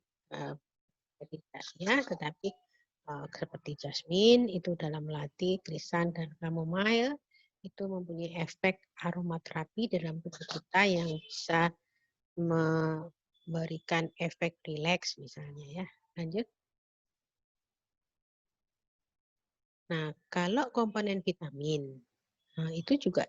[SPEAKER 2] tidak ya, tetapi seperti jasmin itu dalam melati, krisan dan chamomile itu mempunyai efek aromaterapi dalam tubuh kita yang bisa memberikan efek rileks misalnya ya. Lanjut. Nah, kalau komponen vitamin, itu juga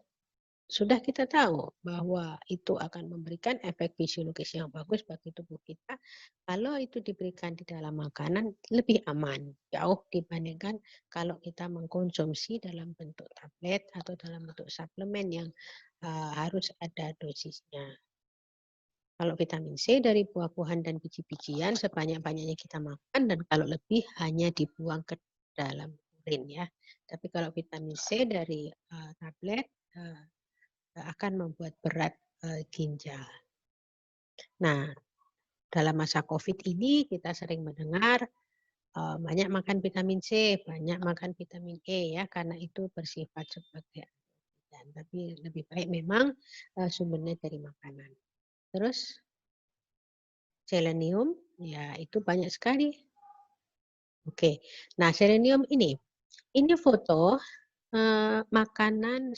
[SPEAKER 2] sudah kita tahu bahwa itu akan memberikan efek fisiologis yang bagus bagi tubuh kita. Kalau itu diberikan di dalam makanan lebih aman, jauh dibandingkan kalau kita mengkonsumsi dalam bentuk tablet atau dalam bentuk suplemen yang harus ada dosisnya. Kalau vitamin C dari buah-buahan dan biji-bijian sebanyak-banyaknya kita makan, dan kalau lebih hanya dibuang ke dalam urin ya. Tapi kalau vitamin C dari tablet akan membuat berat ginjal. Nah, dalam masa COVID ini kita sering mendengar banyak makan vitamin C, banyak makan vitamin E ya, karena itu bersifat sebagai antioksidan. Tapi lebih baik memang sumbernya dari makanan. Terus selenium, ya itu banyak sekali. Oke, nah selenium ini foto makanan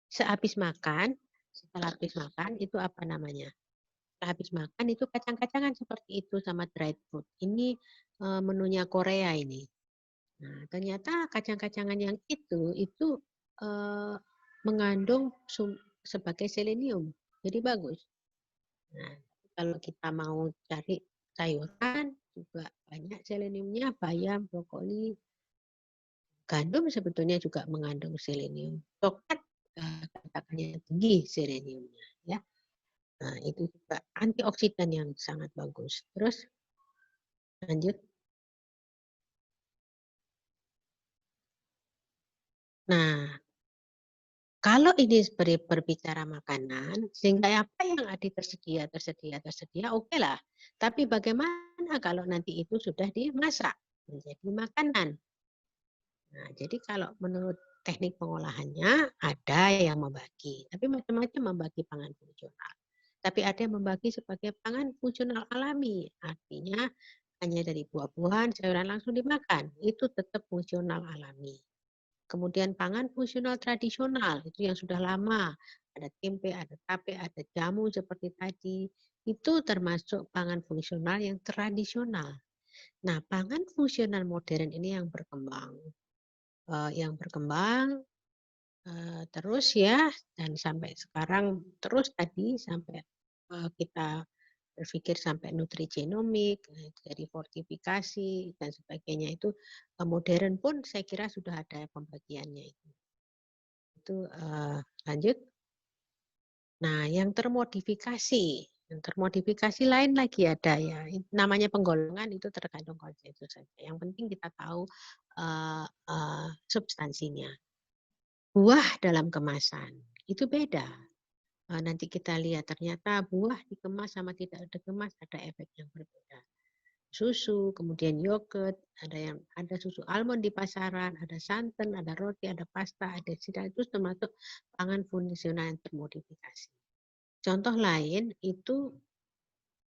[SPEAKER 2] sehabis makan itu apa namanya? Habis makan itu kacang-kacangan seperti itu sama dried fruit. Ini menunya Korea ini. Nah, ternyata kacang-kacangan yang itu mengandung sebagai selenium. Jadi bagus. Nah, kalau kita mau cari sayuran juga banyak seleniumnya, bayam, brokoli, gandum sebetulnya juga mengandung selenium. Coklat katakannya tinggi seleniumnya, ya. Nah, itu juga antioksidan yang sangat bagus. Terus lanjut. Nah, kalau ini berbicara makanan, sehingga apa yang ada tersedia, oke lah. Tapi bagaimana kalau nanti itu sudah dimasak menjadi makanan? Nah, jadi kalau menurut teknik pengolahannya ada yang membagi, tapi macam-macam membagi pangan fungsional. Tapi ada yang membagi sebagai pangan fungsional alami, artinya hanya dari buah-buahan, sayuran langsung dimakan, itu tetap fungsional alami. Kemudian pangan fungsional tradisional, itu yang sudah lama, ada tempe, ada tape, ada jamu seperti tadi, itu termasuk pangan fungsional yang tradisional. Nah, pangan fungsional modern ini yang berkembang. Terus ya, dan sampai sekarang terus tadi sampai kita berpikir sampai nutrigenomik, dari fortifikasi dan sebagainya itu modern pun saya kira sudah ada pembagiannya itu. Lanjut. Nah, yang termodifikasi lain lagi ada ya, namanya penggolongan itu tergantung konsensus saja. Yang penting kita tahu substansinya. Buah dalam kemasan itu beda. Nanti kita lihat ternyata buah dikemas sama tidak dikemas ada efek yang berbeda. Susu, kemudian yogurt, ada susu almond di pasaran, ada santan, ada roti, ada pasta, ada sidang, itu termasuk pangan fungsional yang termodifikasi. Contoh lain itu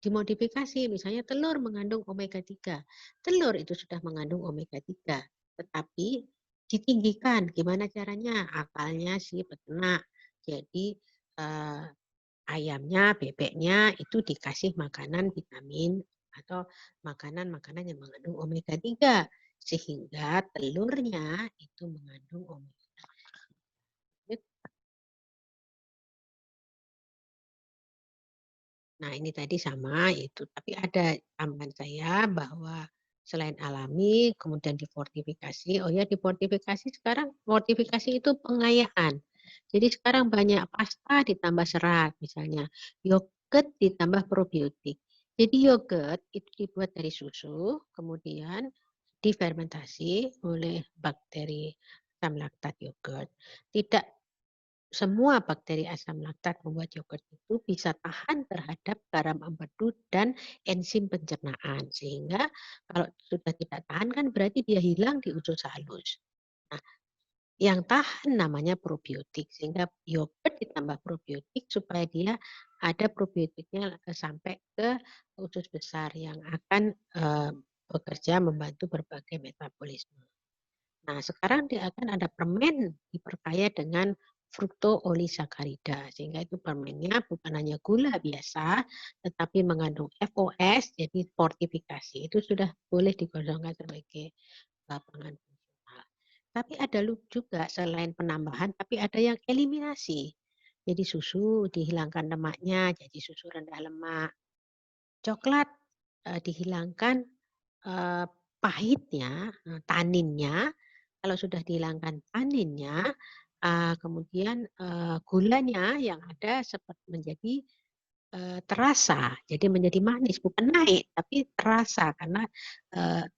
[SPEAKER 2] dimodifikasi, misalnya telur mengandung omega 3. Telur itu sudah mengandung omega 3, tetapi ditinggikan. Gimana caranya? Akalnya si peternak. Jadi ayamnya, bebeknya itu dikasih makanan vitamin atau makanan-makanan yang mengandung omega 3 sehingga telurnya itu mengandung omega 3. Nah, ini tadi sama itu, tapi ada tambahan saya bahwa Selain alami, kemudian difortifikasi. Oh ya, difortifikasi sekarang, fortifikasi itu pengayaan. Jadi sekarang banyak pasta ditambah serat, misalnya yogurt ditambah probiotik. Jadi yogurt itu dibuat dari susu, kemudian difermentasi oleh bakteri asam laktat yogurt. Tidak semua bakteri asam laktat membuat yogurt itu bisa tahan terhadap garam empedu dan enzim pencernaan. Sehingga kalau sudah tidak tahan kan berarti dia hilang di usus halus. Nah, yang tahan namanya probiotik. Sehingga yogurt ditambah probiotik supaya dia ada probiotiknya sampai ke usus besar yang akan bekerja membantu berbagai metabolisme. Nah, sekarang dia akan ada permen diperkaya dengan fruktoolisakarida, sehingga itu permennya bukan hanya gula biasa, tetapi mengandung FOS, jadi fortifikasi. Itu sudah boleh dikonsumsi sebagai pangan fungsional. Tapi ada juga selain penambahan, tapi ada yang eliminasi. Jadi susu dihilangkan lemaknya, jadi susu rendah lemak. Coklat dihilangkan pahitnya, taninnya. Kalau sudah dihilangkan taninnya, kemudian gulanya yang ada seperti menjadi terasa, jadi menjadi manis, bukan naik, tapi terasa karena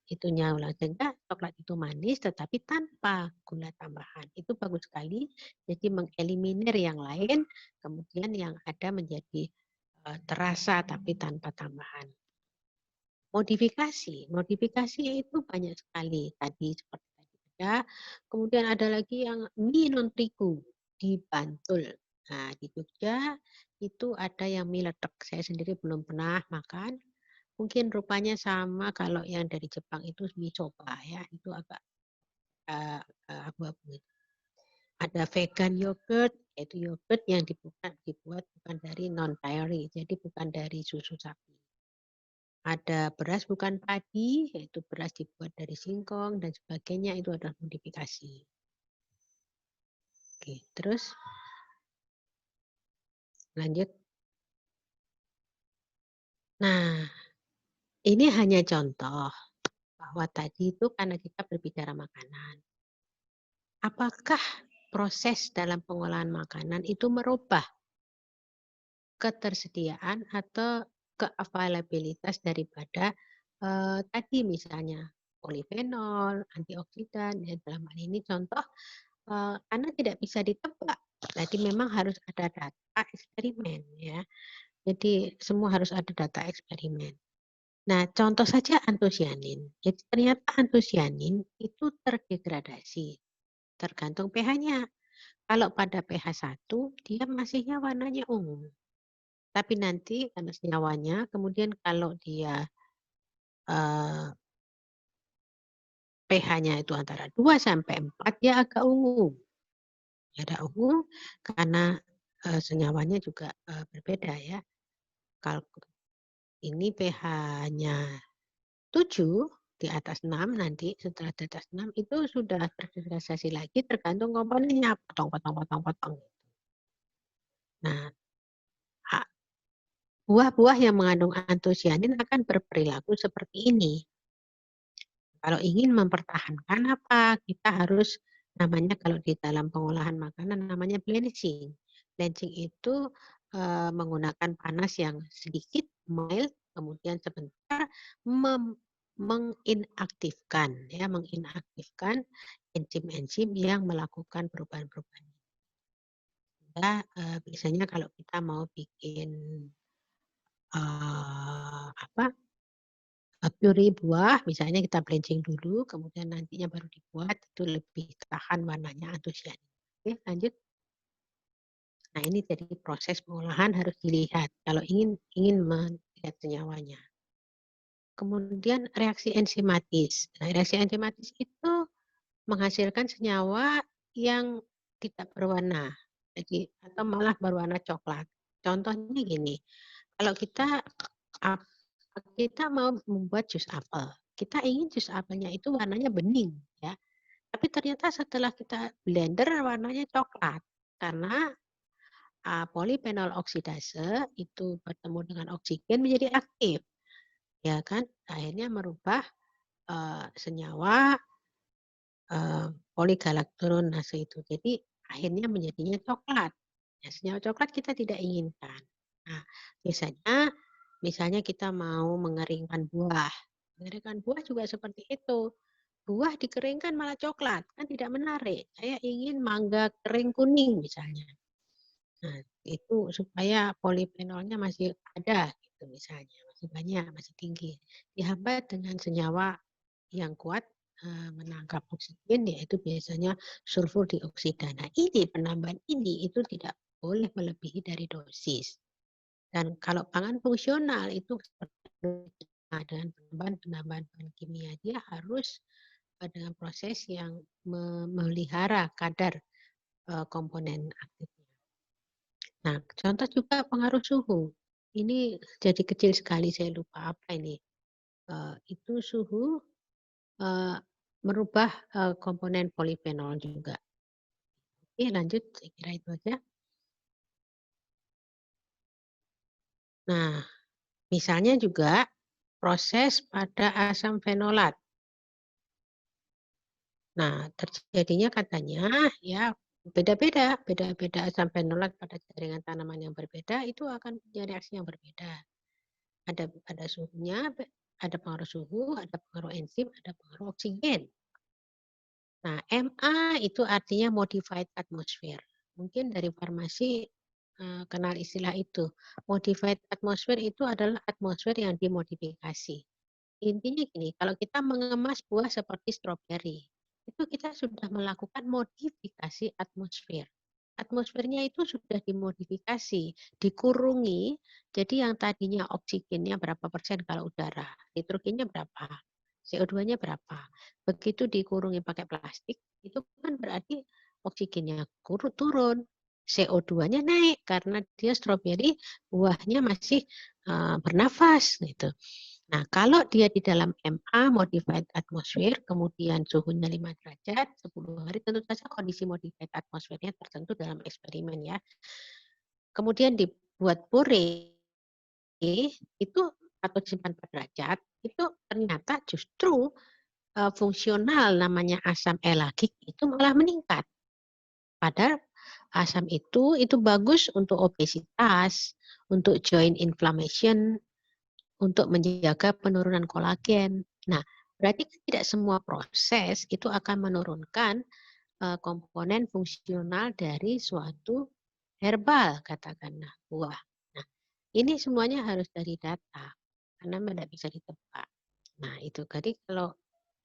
[SPEAKER 2] itunya ulang. Sehingga coklat itu manis, tetapi tanpa gula tambahan. Itu bagus sekali. Jadi mengeliminir yang lain, kemudian yang ada menjadi terasa tapi tanpa tambahan. Modifikasi itu banyak sekali. Tadi seperti tadi ada, kemudian ada lagi yang mie non terigu di Bantul. Nah, di Jogja itu ada yang mie letek. Saya sendiri belum pernah makan. Mungkin rupanya sama kalau yang dari Jepang itu mie soba ya, itu agak abu-abu. Ada vegan yogurt, yaitu yogurt yang dibuat bukan dari non dairy, jadi bukan dari susu sapi. Ada beras bukan padi, yaitu beras dibuat dari singkong dan sebagainya, itu adalah modifikasi. Oke, terus lanjut. Nah, ini hanya contoh bahwa tadi itu karena kita berbicara makanan. Apakah proses dalam pengolahan makanan itu merubah ketersediaan atau ke-availabilitas daripada tadi misalnya polifenol, antioksidan, ya dalam hal ini contoh karena tidak bisa ditebak. Jadi memang harus ada data eksperimen ya. Jadi semua harus ada data eksperimen. Nah, contoh saja antosianin. Jadi ternyata antosianin itu terdegradasi tergantung pH-nya. Kalau pada pH 1 dia masihnya warnanya ungu. Tapi nanti karena senyawanya, kemudian kalau dia pH-nya itu antara 2 sampai 4 dia agak ungu. Ada ungu karena senyawanya juga berbeda ya. Kalau ini pH-nya 7 di atas 6 nanti setelah di atas 6 itu sudah terdegradasi lagi tergantung komponennya potong. Nah, buah-buah yang mengandung antosianin akan berperilaku seperti ini. Kalau ingin mempertahankan apa? Kita harus namanya kalau di dalam pengolahan makanan namanya blanching. Blanching itu menggunakan panas yang sedikit, mild, kemudian sebentar menginaktifkan enzim-enzim yang melakukan perubahan-perubahan. Nah, biasanya kalau kita mau bikin puree buah, misalnya kita blanching dulu, kemudian nantinya baru dibuat, itu lebih tahan warnanya antosianin. Oke, lanjut. Nah, ini jadi proses pengolahan harus dilihat kalau ingin melihat senyawanya. Kemudian reaksi enzimatis. Nah, reaksi enzimatis itu menghasilkan senyawa yang tidak berwarna, jadi atau malah berwarna coklat. Contohnya gini, kalau kita mau membuat jus apel, kita ingin jus apelnya itu warnanya bening, ya. Tapi ternyata setelah kita blender warnanya coklat karena polifenol oksidase itu bertemu dengan oksigen menjadi aktif, ya kan? Akhirnya merubah senyawa poligalaktoronase itu. Jadi akhirnya menjadinya coklat. Ya, senyawa coklat kita tidak inginkan. Nah, biasanya misalnya kita mau mengeringkan buah. Mengeringkan buah juga seperti itu. Buah dikeringkan malah coklat, kan tidak menarik. Saya ingin mangga kering kuning misalnya. Nah, itu supaya polifenolnya masih ada gitu misalnya, masih banyak, masih tinggi. Dihambat dengan senyawa yang kuat menangkap oksigen, yaitu biasanya sulfur dioksida. Nah, ini penambahan ini itu tidak boleh melebihi dari dosis. Dan kalau pangan fungsional itu dengan penambahan bahan kimia, dia harus dengan proses yang memelihara kadar komponen aktifnya. Nah, contoh juga pengaruh suhu. Ini jadi kecil sekali, saya lupa apa ini. Itu suhu merubah komponen polifenol juga. Oke, lanjut, saya kira itu aja. Nah, misalnya juga proses pada asam fenolat. Nah, terjadinya katanya ya beda-beda asam fenolat pada jaringan tanaman yang berbeda itu akan punya reaksi yang berbeda. Ada suhunya, ada pengaruh suhu, ada pengaruh enzim, ada pengaruh oksigen. Nah, MA itu artinya modified atmosphere. Mungkin dari farmasi kenal istilah itu. Modified atmosphere itu adalah atmosfer yang dimodifikasi. Intinya gini, kalau kita mengemas buah seperti stroberi, itu kita sudah melakukan modifikasi atmosfer. Atmosfernya itu sudah dimodifikasi, dikurungi, jadi yang tadinya oksigennya berapa persen kalau udara, nitrogennya berapa, CO2-nya berapa. Begitu dikurungi pakai plastik, itu kan berarti oksigennya turun, CO2-nya naik karena dia stroberi buahnya masih bernafas gitu. Nah, kalau dia di dalam MA, modified atmosphere, kemudian suhunya 5 derajat, 10 hari, tentu saja kondisi modified atmosphere-nya tertentu dalam eksperimen ya. Kemudian dibuat pure, itu atau simpan 4 derajat, itu ternyata justru fungsional namanya asam elagik itu malah meningkat. Padahal asam itu bagus untuk obesitas, untuk joint inflammation, untuk menjaga penurunan kolagen. Nah, berarti tidak semua proses itu akan menurunkan komponen fungsional dari suatu herbal, katakanlah buah. Nah, ini semuanya harus dari data, karena tidak bisa ditebak. Nah, itu tadi kalau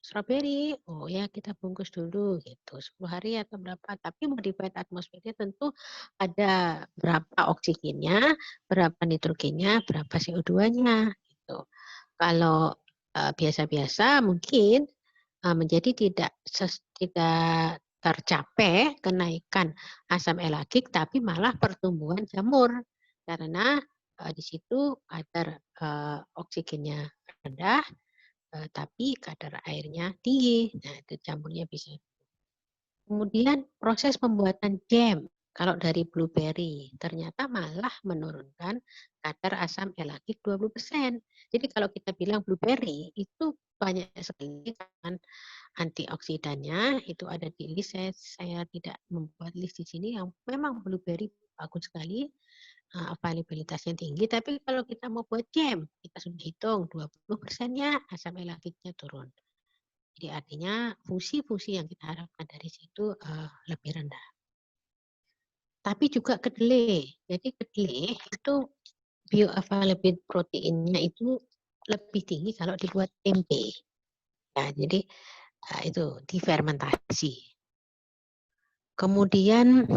[SPEAKER 2] stroberi, oh ya kita bungkus dulu gitu, 10 hari atau berapa. Tapi modified atmosphere tentu ada berapa oksigennya, berapa nitrogennya, berapa CO2-nya gitu. Kalau biasa-biasa mungkin menjadi tidak tercapai kenaikan asam elagik, tapi malah pertumbuhan jamur karena di situ kadar oksigennya rendah, tapi kadar airnya tinggi. Nah, itu jamurnya bisa. Kemudian proses pembuatan jam. Kalau dari blueberry, ternyata malah menurunkan kadar asam elagik 20%. Jadi kalau kita bilang blueberry, itu banyak sekali kan antioksidannya, itu ada di list. Saya tidak membuat list di sini, yang memang blueberry bagus sekali, availabilitasnya tinggi, tapi kalau kita mau buat jam, kita sudah hitung 20%-nya asam elagiknya turun. Jadi artinya fungsi-fungsi yang kita harapkan dari situ lebih rendah. Tapi juga kedelai. Jadi kedelai itu bioavailable proteinnya itu lebih tinggi kalau dibuat tempe. Ya, jadi itu difermentasi. Kemudian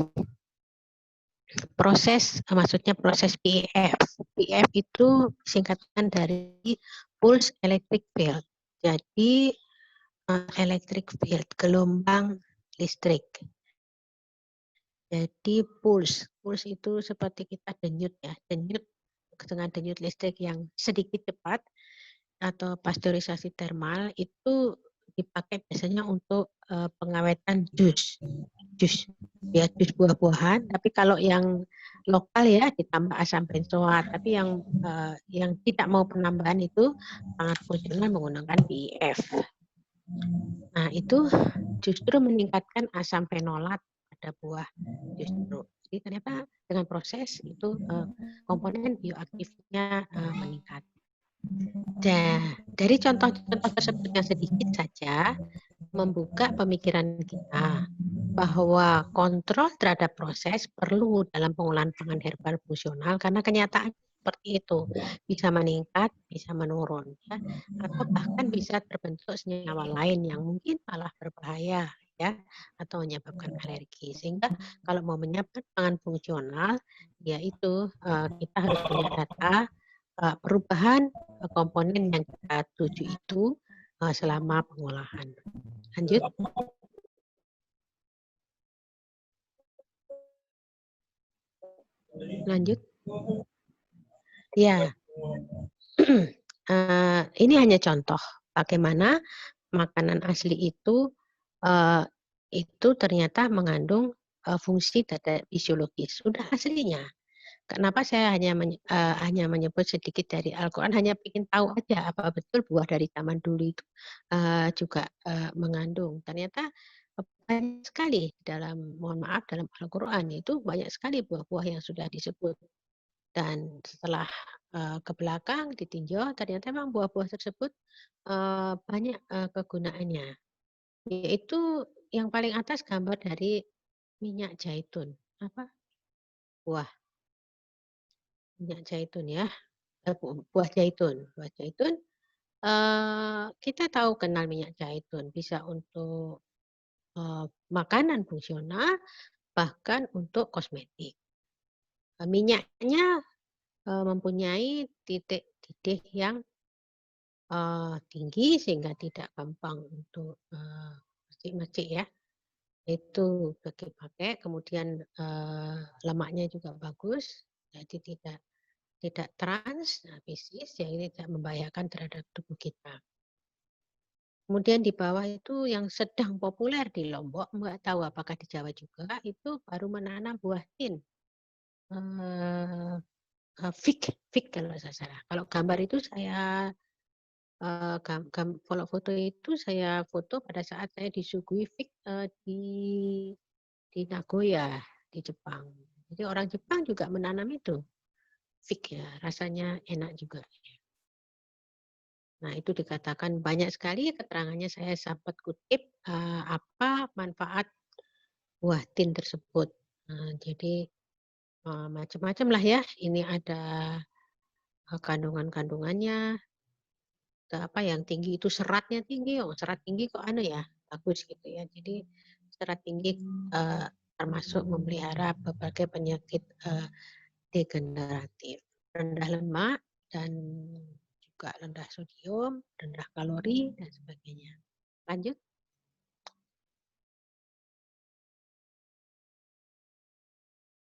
[SPEAKER 2] maksudnya proses PEF. PEF itu singkatan dari pulse electric field. Jadi electric field, gelombang listrik. Jadi pulse itu seperti kita denyut ya, dengan denyut listrik yang sedikit cepat atau pasteurisasi termal itu dipakai biasanya untuk pengawetan jus buah-buahan. Tapi kalau yang lokal ya ditambah asam benzoat. Tapi yang tidak mau penambahan itu sangat fungsional menggunakan PEF. Nah, itu justru meningkatkan asam fenolat pada buah justru. Jadi ternyata dengan proses itu komponen bioaktifnya meningkat. Nah, dari contoh-contoh tersebut yang sedikit saja membuka pemikiran kita bahwa kontrol terhadap proses perlu dalam pengolahan pangan herbal fungsional karena kenyataan seperti itu bisa meningkat, bisa menurun, ya, atau bahkan bisa terbentuk senyawa lain yang mungkin malah berbahaya, ya, atau menyebabkan alergi. Sehingga kalau mau menyiapkan pangan fungsional, yaitu kita harus punya data perubahan komponen yang kita tuju itu selama pengolahan. Lanjut. Lanjut. Ya. Ini hanya contoh bagaimana makanan asli itu ternyata mengandung fungsi dada fisiologis. Sudah aslinya. Kenapa saya hanya menyebut sedikit dari Al-Quran, hanya ingin tahu aja apa betul buah dari zaman dulu itu juga mengandung. Ternyata banyak sekali dalam, mohon maaf, dalam Al-Quran itu banyak sekali buah-buah yang sudah disebut. Dan setelah ke belakang ditinjau, ternyata memang buah-buah tersebut banyak kegunaannya. Yaitu yang paling atas gambar dari minyak zaitun. Apa? Buah minyak zaitun ya. Buah zaitun. Buah zaitun, kita tahu kenal minyak zaitun. Bisa untuk makanan fungsional, bahkan untuk kosmetik. Minyaknya mempunyai titik-titik yang tinggi sehingga tidak gampang untuk mercik-mercik ya. Itu pakai, kemudian lemaknya juga bagus, jadi tidak trans, piscis, jadi tidak membahayakan terhadap tubuh kita. Kemudian di bawah itu yang sedang populer di Lombok, nggak tahu apakah di Jawa juga, itu baru menanam buah tin. Fig kalau saya salah. Kalau gambar itu saya kalau foto itu saya foto pada saat saya disuguhi fig di Nagoya di Jepang. Jadi orang Jepang juga menanam itu fig ya, rasanya enak juga. Nah itu dikatakan banyak sekali keterangannya saya sempat kutip apa manfaat buah tin tersebut. Jadi macam-macam lah ya. Ini ada kandungan-kandungannya, apa yang tinggi itu seratnya tinggi, serat tinggi kok ya bagus gitu ya. Jadi serat tinggi termasuk memelihara berbagai penyakit degeneratif, rendah lemak dan juga rendah sodium, rendah kalori dan sebagainya. Lanjut.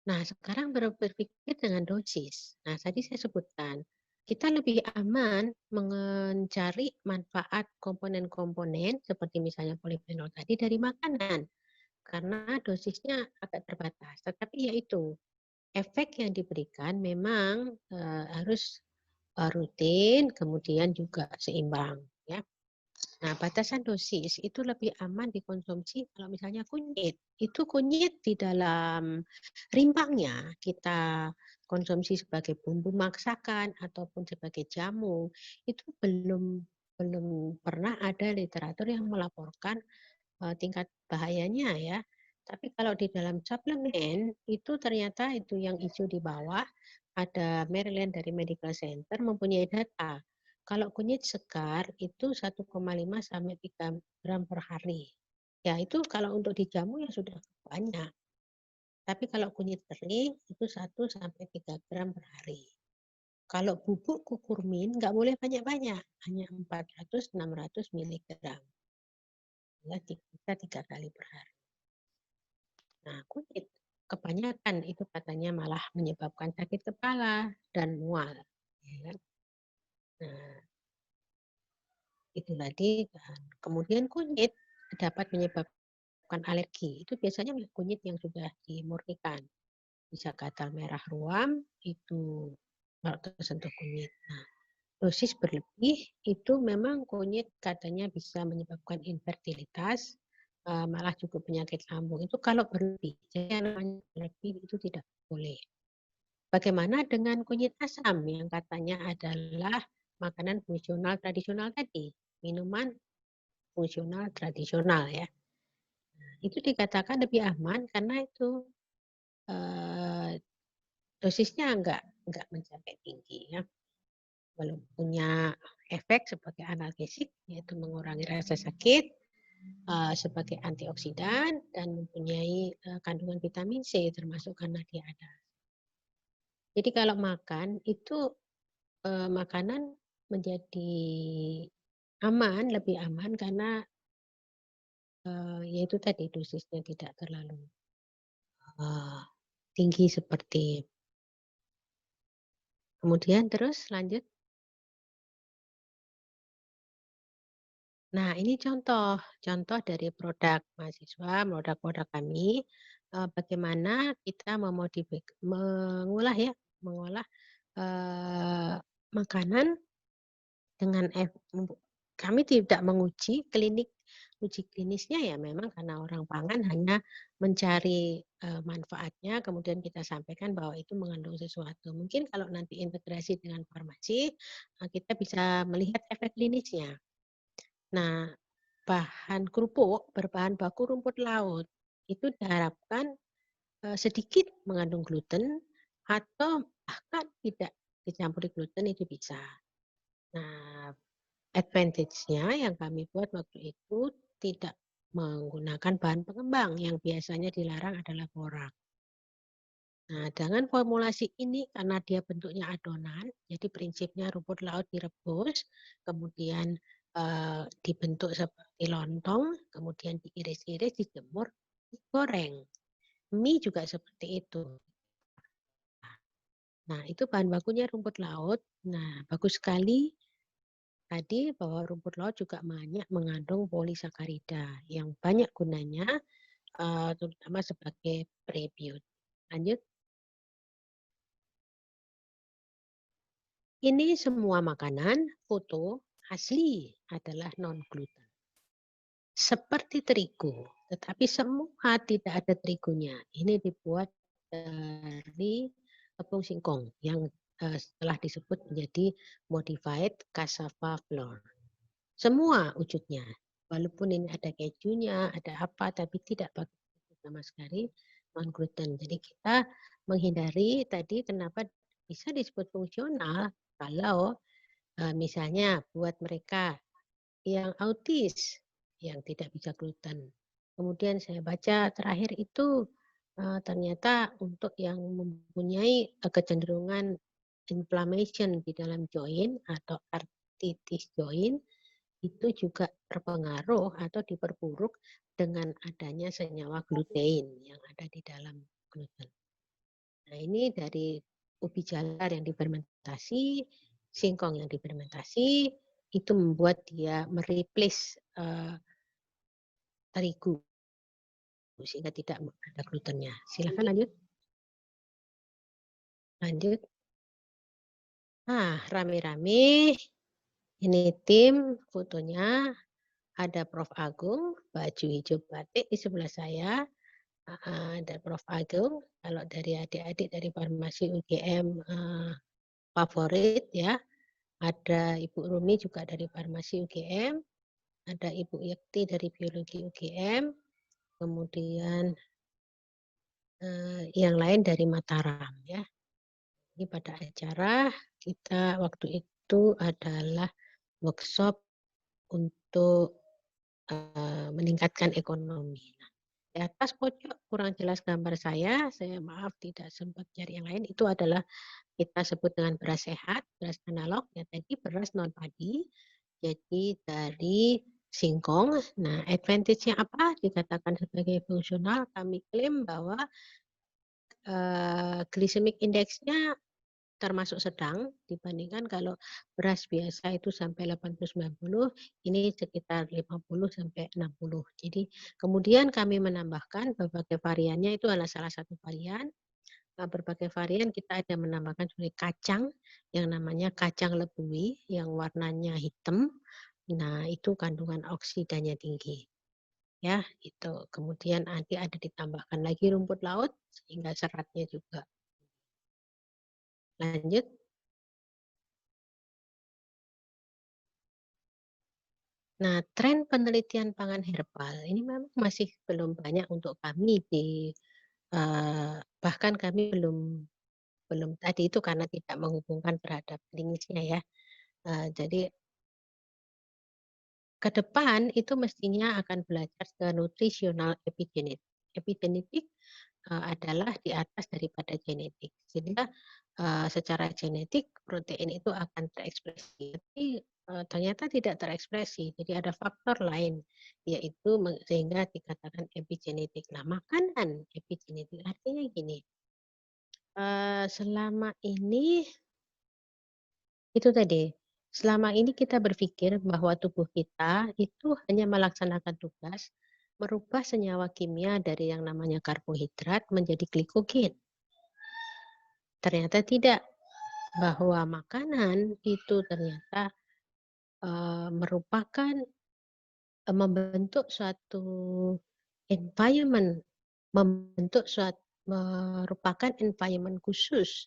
[SPEAKER 2] Nah, sekarang berpikir dengan dosis. Nah, tadi saya sebutkan, kita lebih aman mencari manfaat komponen-komponen seperti misalnya polifenol tadi dari makanan karena dosisnya agak terbatas. Tetapi yaitu efek yang diberikan memang harus rutin, kemudian juga seimbang. Ya. Nah, batasan dosis itu lebih aman dikonsumsi kalau misalnya kunyit. Itu kunyit di dalam rimpangnya kita konsumsi sebagai bumbu masakan ataupun sebagai jamu. Itu belum pernah ada literatur yang melaporkan tingkat bahayanya ya. Tapi kalau di dalam suplemen itu ternyata itu yang hijau di bawah ada Maryland dari Medical Center mempunyai data. Kalau kunyit segar itu 1,5 sampai 3 gram per hari. Ya itu kalau untuk dijamu ya sudah banyak. Tapi kalau kunyit kering itu 1 sampai 3 gram per hari. Kalau bubuk kukurmin nggak boleh banyak-banyak, hanya 400-600 miligram. Ya, kita 3 kali per hari. Nah, kunyit kebanyakan itu katanya malah menyebabkan sakit kepala dan mual. Ya kan? Nah, itu tadi. Kemudian kunyit dapat menyebabkan alergi. Itu biasanya kunyit yang sudah dimurnikan. Bisa gatal merah ruam, itu kalau tersentuh kunyit. Nah, dosis berlebih itu memang kunyit katanya bisa menyebabkan infertilitas, malah juga penyakit lambung. Itu kalau berlebih. Jadi yang namanya berlebih itu tidak boleh. Bagaimana dengan kunyit asam yang katanya adalah makanan fungsional tradisional tadi, minuman fungsional tradisional ya. Itu dikatakan lebih aman karena itu dosisnya enggak mencapai tinggi ya. Walaupun punya efek sebagai analgesik yaitu mengurangi rasa sakit, sebagai antioksidan dan mempunyai kandungan vitamin C termasuk karena dia ada. Jadi kalau makan itu makanan menjadi aman, lebih aman karena yaitu tadi dosisnya tidak terlalu tinggi seperti. Kemudian terus lanjut. Nah, ini contoh dari produk mahasiswa, produk kami, bagaimana kita mengolah makanan dengan kami tidak menguji uji klinisnya ya memang karena orang pangan hanya mencari manfaatnya, kemudian kita sampaikan bahwa itu mengandung sesuatu. Mungkin kalau nanti integrasi dengan farmasi, kita bisa melihat efek klinisnya. Nah, bahan kerupuk berbahan baku rumput laut itu diharapkan sedikit mengandung gluten atau bahkan tidak dicampuri gluten itu bisa. Nah, advantage-nya yang kami buat waktu itu tidak menggunakan bahan pengembang yang biasanya dilarang adalah borak. Nah, dengan formulasi ini karena dia bentuknya adonan, jadi prinsipnya rumput laut direbus, kemudian dibentuk seperti lontong, kemudian diiris-iris, dijemur, digoreng. Mie juga seperti itu. Nah, itu bahan bakunya rumput laut. Nah, bagus sekali tadi bahwa rumput laut juga banyak mengandung polisakarida yang banyak gunanya, terutama sebagai prebiotik. Lanjut. Ini semua makanan, foto asli adalah non-gluten. Seperti terigu, tetapi semua tidak ada terigunya. Ini dibuat dari tepung singkong yang setelah disebut menjadi modified cassava flour. Semua wujudnya, walaupun ini ada kejunya, ada apa, tapi tidak pakai sama sekali non-gluten. Jadi kita menghindari tadi kenapa bisa disebut fungsional kalau misalnya buat mereka yang autis, yang tidak bisa gluten. Kemudian saya baca terakhir itu ternyata untuk yang mempunyai kecenderungan inflammation di dalam joint atau arthritis joint, itu juga terpengaruh atau diperburuk dengan adanya senyawa glutein yang ada di dalam gluten. Nah, ini dari ubi jalar yang difermentasi, singkong yang difermentasi, itu membuat dia mereplace terigu sehingga tidak ada glutennya. Silakan lanjut. Lanjut. Nah, rame-rame. Ini tim fotonya. Ada Prof. Agung, baju hijau batik di sebelah saya. Ada Prof. Agung, kalau dari adik-adik dari farmasi UGM favorit ya. Ada Ibu Rumi juga dari farmasi UGM. Ada Ibu Yekti dari biologi UGM. Kemudian yang lain dari Mataram ya. Ini pada acara kita waktu itu adalah workshop untuk meningkatkan ekonomi. Nah, di atas pojok kurang jelas gambar saya maaf tidak sempat cari yang lain, itu adalah kita sebut dengan beras sehat, beras analog, ya tadi beras non padi, jadi dari singkong. Nah, advantage-nya apa? Dikatakan sebagai fungsional, kami klaim bahwa glycemic index-nya termasuk sedang dibandingkan kalau beras biasa itu sampai 80-90, ini sekitar 50-60. Jadi kemudian kami menambahkan berbagai variannya, itu adalah salah satu varian. berbagai varian kita ada menambahkan seperti kacang yang namanya kacang lebui yang warnanya hitam. Nah, itu kandungan oksidannya tinggi. Ya, itu. Kemudian nanti ada ditambahkan lagi rumput laut sehingga seratnya juga. Lanjut. Nah, tren penelitian pangan herbal ini memang masih belum banyak untuk kami di bahkan kami belum tadi itu karena tidak menghubungkan terhadap klinisnya ya. Jadi ke depan itu mestinya akan belajar ke nutritional epigenetik. Epigenetik adalah di atas daripada genetik. Sehingga secara genetik protein itu akan terekspresi. Tapi ternyata tidak terekspresi. Jadi ada faktor lain yaitu sehingga dikatakan epigenetik. Nah, makanan epigenetik artinya gini. Selama ini itu tadi. Selama ini kita berpikir bahwa tubuh kita itu hanya melaksanakan tugas merubah senyawa kimia dari yang namanya karbohidrat menjadi glikogen. Ternyata tidak, bahwa makanan itu ternyata merupakan membentuk suatu environment, merupakan environment khusus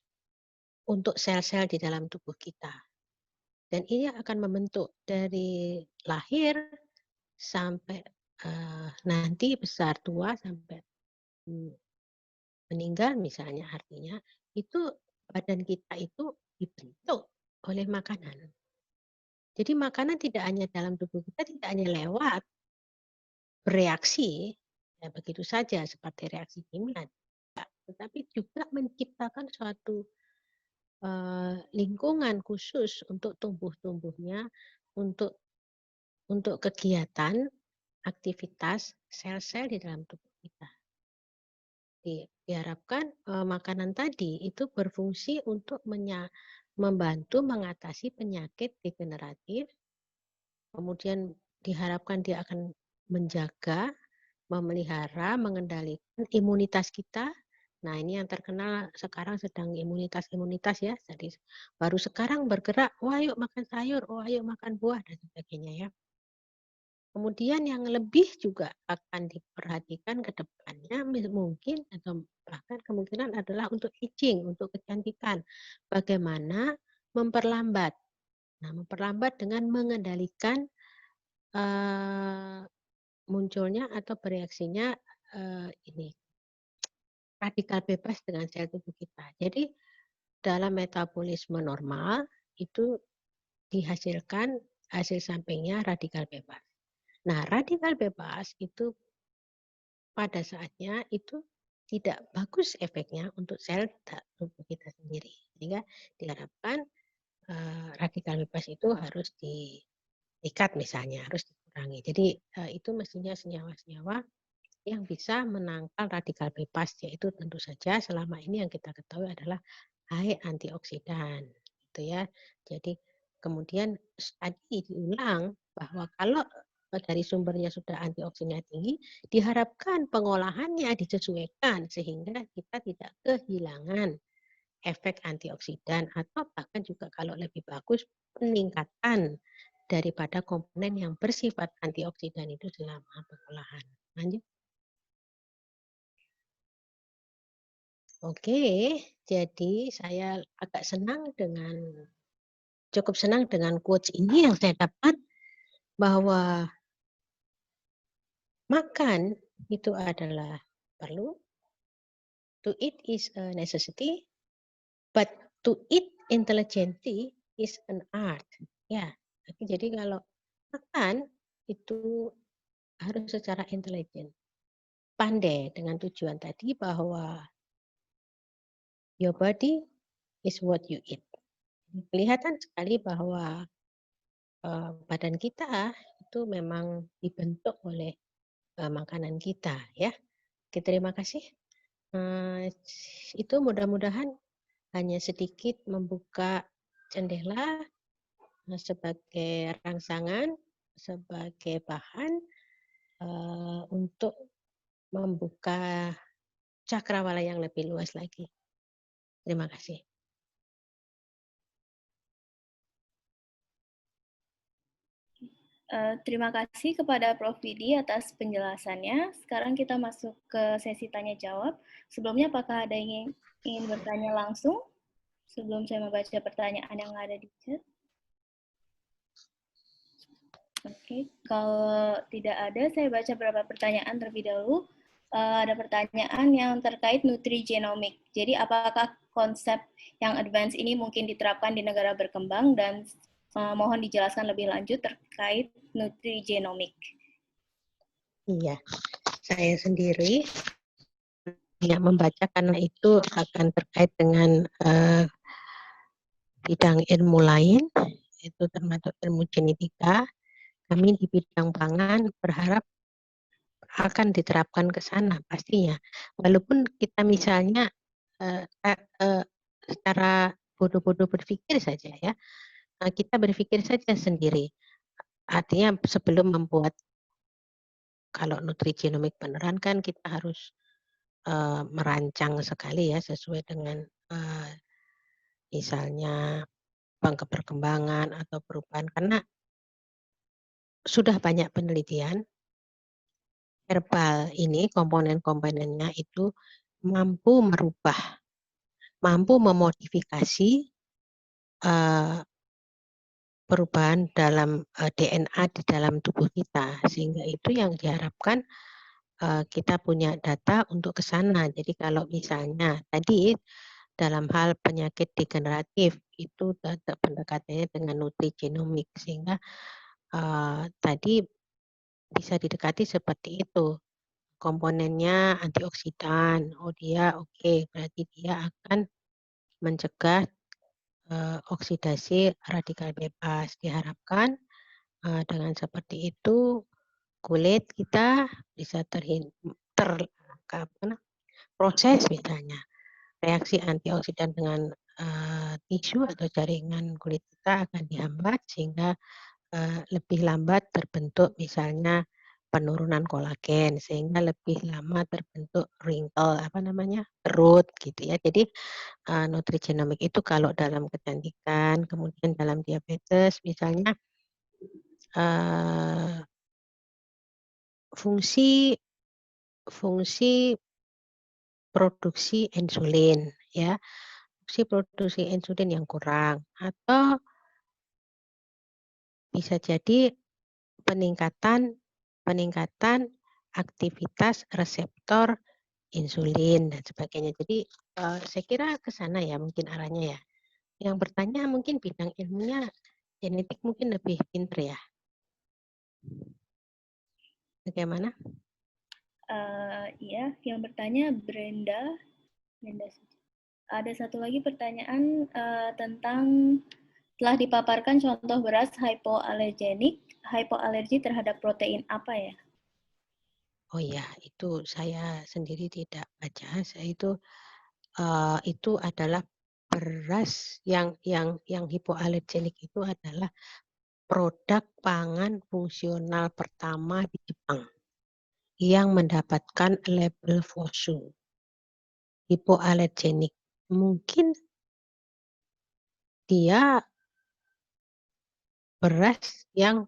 [SPEAKER 2] untuk sel-sel di dalam tubuh kita. Dan ini akan membentuk dari lahir sampai nanti besar tua sampai meninggal misalnya, artinya itu badan kita itu dibentuk oleh makanan. Jadi makanan tidak hanya dalam tubuh kita, tidak hanya lewat bereaksi ya begitu saja seperti reaksi kimia, tetapi juga menciptakan suatu lingkungan khusus untuk tumbuh-tumbuhnya, untuk kegiatan aktivitas sel-sel di dalam tubuh kita. Diharapkan makanan tadi itu berfungsi untuk membantu mengatasi penyakit degeneratif. Kemudian diharapkan dia akan menjaga, memelihara, mengendalikan imunitas kita. Nah, ini yang terkenal sekarang sedang imunitas ya. Jadi baru sekarang bergerak, wah yuk makan sayur, wah yuk makan buah dan sebagainya ya. Kemudian yang lebih juga akan diperhatikan ke depannya mungkin atau bahkan kemungkinan adalah untuk aging, untuk kecantikan. Bagaimana memperlambat. Nah, memperlambat dengan mengendalikan munculnya atau bereaksinya ini radikal bebas dengan sel tubuh kita. Jadi dalam metabolisme normal itu dihasilkan hasil sampingnya radikal bebas. Nah, radikal bebas itu pada saatnya itu tidak bagus efeknya untuk sel tubuh kita sendiri. Sehingga diharapkan radikal bebas itu harus diikat misalnya, harus dikurangi. Jadi itu mestinya senyawa-senyawa yang bisa menangkal radikal bebas, yaitu tentu saja selama ini yang kita ketahui adalah high antioksidan, gitu ya. Jadi kemudian tadi diulang bahwa kalau dari sumbernya sudah antioksidannya tinggi, diharapkan pengolahannya disesuaikan sehingga kita tidak kehilangan efek antioksidan atau bahkan juga kalau lebih bagus peningkatan daripada komponen yang bersifat antioksidan itu selama pengolahan. Lanjut. Oke, jadi saya cukup senang dengan quotes ini yang saya dapat bahwa makan itu adalah perlu, to eat is a necessity, but to eat intelligently is an art. Ya, jadi kalau makan itu harus secara intelijen, pandai dengan tujuan tadi bahwa your body is what you eat. Kelihatan sekali bahwa badan kita itu memang dibentuk oleh makanan kita ya. Oke, terima kasih. Itu mudah-mudahan hanya sedikit membuka jendela sebagai rangsangan, sebagai bahan untuk membuka cakrawala yang lebih luas lagi. Terima kasih.
[SPEAKER 1] Terima kasih kepada Prof. Vidi atas penjelasannya. Sekarang kita masuk ke sesi tanya jawab. Sebelumnya apakah ada yang ingin bertanya langsung? Sebelum saya membaca pertanyaan yang ada di chat. Oke, kalau tidak ada, saya baca beberapa pertanyaan terlebih dahulu. Ada pertanyaan yang terkait nutrigenomik. Jadi, apakah konsep yang advance ini mungkin diterapkan di negara berkembang, dan mohon dijelaskan lebih lanjut terkait nutrigenomik.
[SPEAKER 2] Iya, saya sendiri tidak membaca karena itu akan terkait dengan bidang ilmu lain, itu termasuk ilmu genetika. Kami di bidang pangan berharap akan diterapkan ke sana pastinya. Walaupun kita misalnya secara bodoh-bodoh berpikir saja ya, kita berpikir saja sendiri. Artinya sebelum membuat, kalau nutrigenomik beneran kan kita harus merancang sekali ya sesuai dengan misalnya perkembangan atau perubahan, karena sudah banyak penelitian herbal ini komponen-komponennya itu mampu merubah, mampu memodifikasi perubahan dalam DNA di dalam tubuh kita, sehingga itu yang diharapkan kita punya data untuk ke sana. Jadi kalau misalnya tadi dalam hal penyakit degeneratif itu pendekatannya dengan nutrigenomik, sehingga tadi bisa didekati seperti itu. Komponennya antioksidan, oh dia oke, berarti dia akan mencegah oksidasi radikal bebas. Diharapkan dengan seperti itu kulit kita bisa proses misalnya reaksi antioksidan dengan tisu atau jaringan kulit kita akan dihambat, sehingga lebih lambat terbentuk misalnya penurunan kolagen, sehingga lebih lama terbentuk wrinkle, kerut gitu ya. Jadi nutrigenomik itu kalau dalam kecantikan, kemudian dalam diabetes misalnya fungsi produksi insulin ya, fungsi produksi insulin yang kurang, atau bisa jadi peningkatan aktivitas reseptor insulin dan sebagainya. Jadi saya kira ke sana ya mungkin arahnya ya. Yang bertanya mungkin bidang ilmunya genetik mungkin lebih pinter ya. Bagaimana?
[SPEAKER 1] Iya, yang bertanya Brenda. Ada satu lagi pertanyaan tentang telah dipaparkan contoh beras hypoalergenik, hypoalergi terhadap protein apa ya?
[SPEAKER 2] Oh iya, itu saya sendiri tidak baca. Saya itu adalah beras yang hipoalergenik itu adalah produk pangan fungsional pertama di Jepang yang mendapatkan label FOSU. Hipoalergenik. Mungkin dia beras yang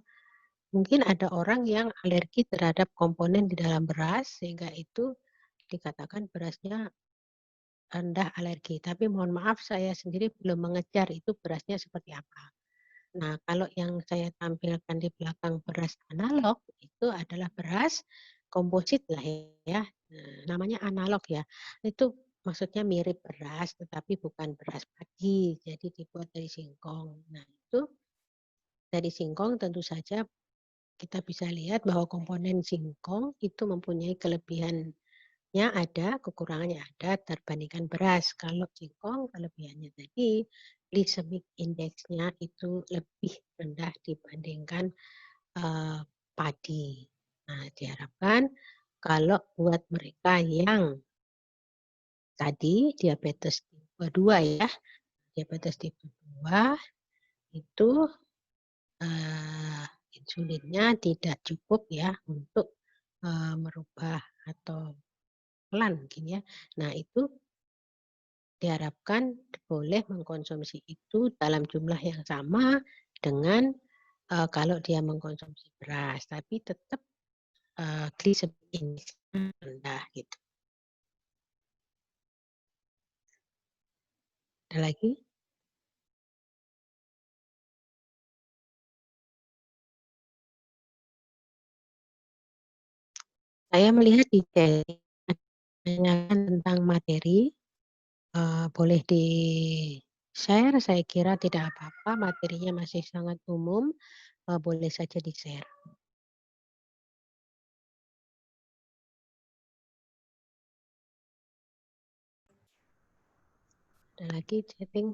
[SPEAKER 2] mungkin ada orang yang alergi terhadap komponen di dalam beras, sehingga itu dikatakan berasnya rendah alergi. Tapi mohon maaf, saya sendiri belum mengejar itu berasnya seperti apa. Nah, kalau yang saya tampilkan di belakang beras analog, itu adalah beras komposit lah ya. Namanya analog ya. Itu maksudnya mirip beras, tetapi bukan beras padi. Jadi dibuat dari singkong. Nah, itu dari singkong tentu saja kita bisa lihat bahwa komponen singkong itu mempunyai kelebihannya ada, kekurangannya ada terbandingkan beras. Kalau singkong kelebihannya tadi glycemic index-nya itu lebih rendah dibandingkan padi. Nah, diharapkan kalau buat mereka yang tadi diabetes tipe 2 ya, diabetes tipe 2 itu insulinnya tidak cukup ya untuk merubah atau pelan mungkin ya. Nah, itu diharapkan boleh mengkonsumsi itu dalam jumlah yang sama dengan kalau dia mengkonsumsi beras, tapi tetap glisemik rendah gitu. Ada lagi? Saya melihat di tentang materi, boleh di-share, saya kira tidak apa-apa, materinya masih sangat umum, boleh saja di-share. Ada lagi chatting?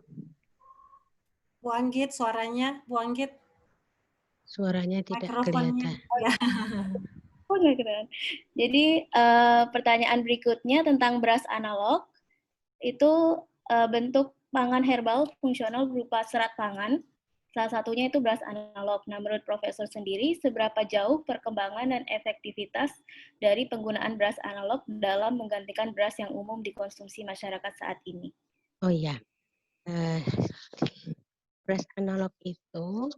[SPEAKER 4] Bu Anggit, suaranya, Bu Anggit,
[SPEAKER 2] Suaranya tidak
[SPEAKER 4] mikrofonnya.
[SPEAKER 2] kelihatan.
[SPEAKER 4] Ya.
[SPEAKER 1] Oh, nggak keren. Jadi pertanyaan berikutnya tentang beras analog, itu bentuk pangan herbal fungsional berupa serat pangan. Salah satunya itu beras analog. Nah, menurut Profesor sendiri, seberapa jauh perkembangan dan efektivitas dari penggunaan beras analog dalam menggantikan beras yang umum dikonsumsi masyarakat saat ini?
[SPEAKER 2] Oh iya, beras analog itu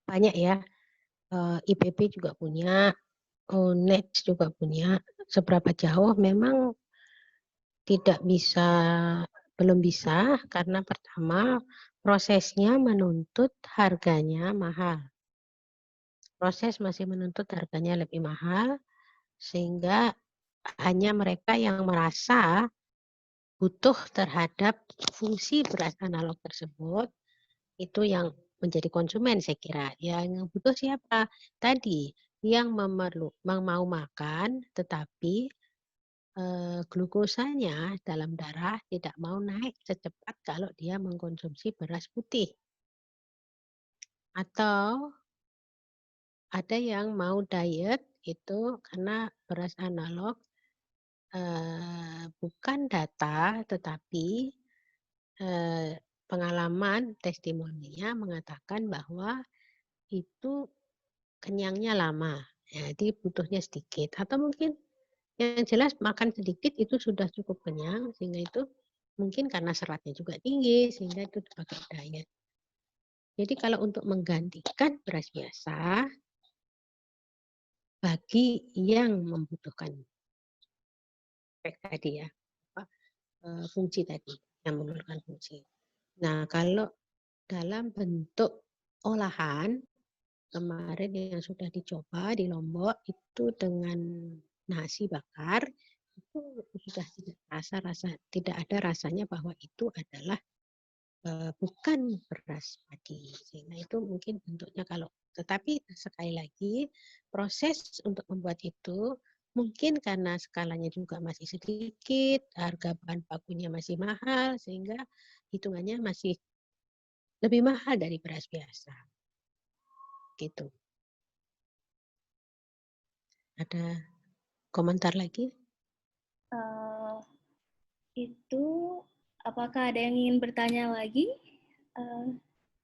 [SPEAKER 2] banyak ya, IPB juga punya, UNED juga punya. Seberapa jauh memang belum bisa karena pertama prosesnya menuntut harganya mahal. Proses masih menuntut harganya lebih mahal sehingga hanya mereka yang merasa butuh terhadap fungsi beras analog tersebut itu yang menjadi konsumen saya kira. Yang butuh siapa? Tadi yang mau makan tetapi glukosanya dalam darah tidak mau naik secepat kalau dia mengkonsumsi beras putih. Atau ada yang mau diet itu karena beras analog bukan data tetapi pengalaman testimoninya mengatakan bahwa itu kenyangnya lama. Jadi butuhnya sedikit atau mungkin yang jelas makan sedikit itu sudah cukup kenyang sehingga itu mungkin karena seratnya juga tinggi sehingga itu dipakai diet. Jadi kalau untuk menggantikan beras biasa bagi yang membutuhkan tadi ya fungsi tadi yang memerlukan fungsi. Nah kalau dalam bentuk olahan kemarin yang sudah dicoba di Lombok itu dengan nasi bakar itu sudah tidak ada rasanya bahwa itu adalah bukan beras padi. Sehingga itu mungkin bentuknya kalau tetapi sekali lagi proses untuk membuat itu mungkin karena skalanya juga masih sedikit, harga bahan bakunya masih mahal sehingga hitungannya masih lebih mahal dari beras biasa. Gitu. Ada komentar lagi?
[SPEAKER 1] Itu apakah ada yang ingin bertanya lagi?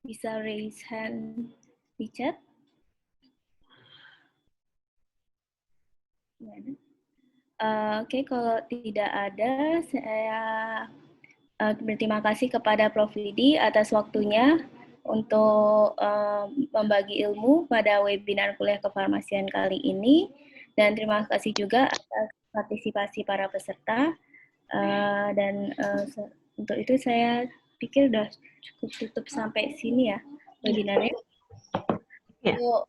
[SPEAKER 1] Bisa raise hand di chat. Oke, kalau tidak ada, saya berterima kasih kepada Prof. Widi atas waktunya untuk membagi ilmu pada webinar kuliah kefarmasian kali ini. Dan terima kasih juga atas partisipasi para peserta. Dan untuk itu saya pikir sudah cukup tutup sampai sini ya webinarnya.
[SPEAKER 3] Ya.
[SPEAKER 1] Untuk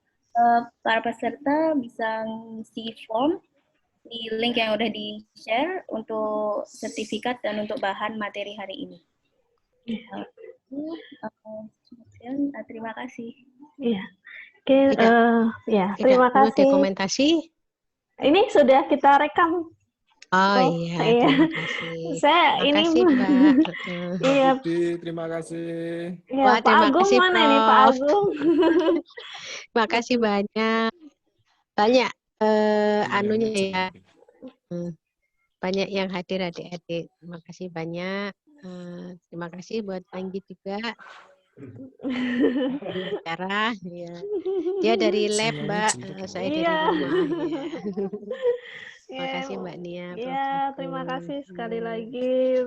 [SPEAKER 1] para peserta bisa ngisi form di link yang udah di-share untuk sertifikat dan untuk bahan materi hari ini. Terima kasih.
[SPEAKER 3] Iya. Oke, ya, terima kasih.
[SPEAKER 2] Dokumentasi.
[SPEAKER 3] Ini sudah kita rekam.
[SPEAKER 2] Oh iya, terima kasih. Terima kasih, Mbak.
[SPEAKER 3] Iya.
[SPEAKER 5] Terima kasih.
[SPEAKER 3] Ya,
[SPEAKER 2] Wah,
[SPEAKER 3] Pak Agung
[SPEAKER 2] kasih,
[SPEAKER 3] mana nih, Pak Agung?
[SPEAKER 2] Terima kasih banyak. Banyak anunya ya. Banyak yang hadir adik-adik. Terima kasih banyak. Terima kasih buat Anggi juga. Bicara, ya. Dia dari lab, Mbak. Saya dari rumah. Ya. Makasih Mbak Nia, Prof.
[SPEAKER 3] Ya, terima
[SPEAKER 2] Agung.
[SPEAKER 3] kasih sekali lagi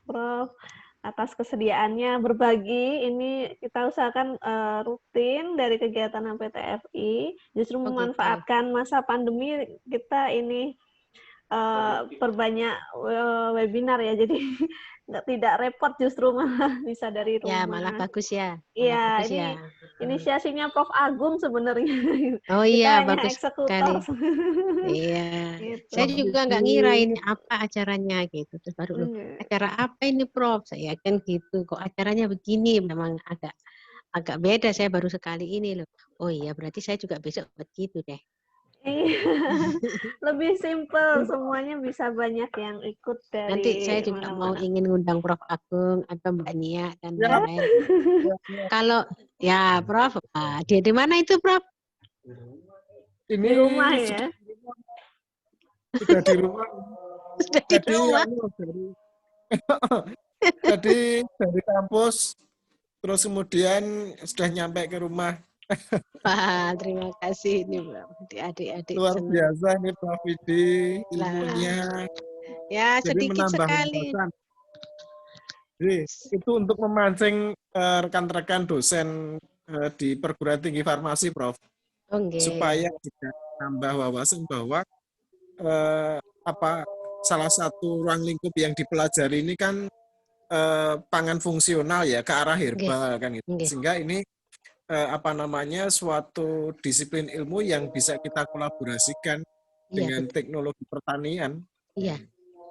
[SPEAKER 3] Prof atas kesediaannya berbagi. Ini kita usahakan rutin dari kegiatan HPTFI. Justru
[SPEAKER 2] Oh gitu.
[SPEAKER 3] memanfaatkan masa pandemi kita ini perbanyak webinar ya. Jadi tidak repot, justru malah bisa dari rumah.
[SPEAKER 2] Ya, malah bagus ya.
[SPEAKER 3] Iya,
[SPEAKER 2] Bagus
[SPEAKER 3] ini
[SPEAKER 2] ya.
[SPEAKER 3] inisiasinya Prof Agung sebenarnya.
[SPEAKER 2] Oh
[SPEAKER 3] Kita
[SPEAKER 2] iya,
[SPEAKER 3] hanya
[SPEAKER 2] bagus
[SPEAKER 3] eksekutor.
[SPEAKER 2] sekali. Iya.
[SPEAKER 3] Gitu.
[SPEAKER 2] Saya juga nggak ngira ini apa acaranya gitu. Terus baru loh,
[SPEAKER 3] Iya.
[SPEAKER 2] acara apa ini Prof? Saya kan gitu. Kok acaranya begini? Memang agak beda. Saya baru sekali ini loh. Oh iya, berarti saya juga besok begitu deh.
[SPEAKER 3] Iya, lebih simpel, semuanya bisa banyak yang ikut dari
[SPEAKER 2] Nanti saya juga mau
[SPEAKER 3] mana-mana.
[SPEAKER 2] ingin ngundang Prof Agung atau Mbak Nia dan
[SPEAKER 5] Ya.
[SPEAKER 2] lain-lain. Kalau ya Prof, di mana itu Prof?
[SPEAKER 5] Ini
[SPEAKER 3] Di rumah ya.
[SPEAKER 5] sudah di rumah.
[SPEAKER 2] Sudah di
[SPEAKER 5] Jadi
[SPEAKER 2] rumah.
[SPEAKER 5] dari kampus, terus kemudian sudah nyampe ke rumah.
[SPEAKER 2] Wah, terima kasih ini adik-adik
[SPEAKER 5] Luar
[SPEAKER 2] senang.
[SPEAKER 5] biasa ini Prof Widi, ilmunya.
[SPEAKER 2] Ya,
[SPEAKER 5] Jadi
[SPEAKER 2] sedikit
[SPEAKER 5] menambah
[SPEAKER 2] sekali.
[SPEAKER 5] wawasan. Jadi itu untuk memancing rekan-rekan dosen di perguruan tinggi farmasi, Prof.
[SPEAKER 2] Oke.
[SPEAKER 5] Supaya juga nambah wawasan bahwa salah satu ruang lingkup yang dipelajari ini kan pangan fungsional ya, ke arah herbal kan gitu. Sehingga ini suatu disiplin ilmu yang bisa kita kolaborasikan dengan teknologi pertanian.
[SPEAKER 2] Iya.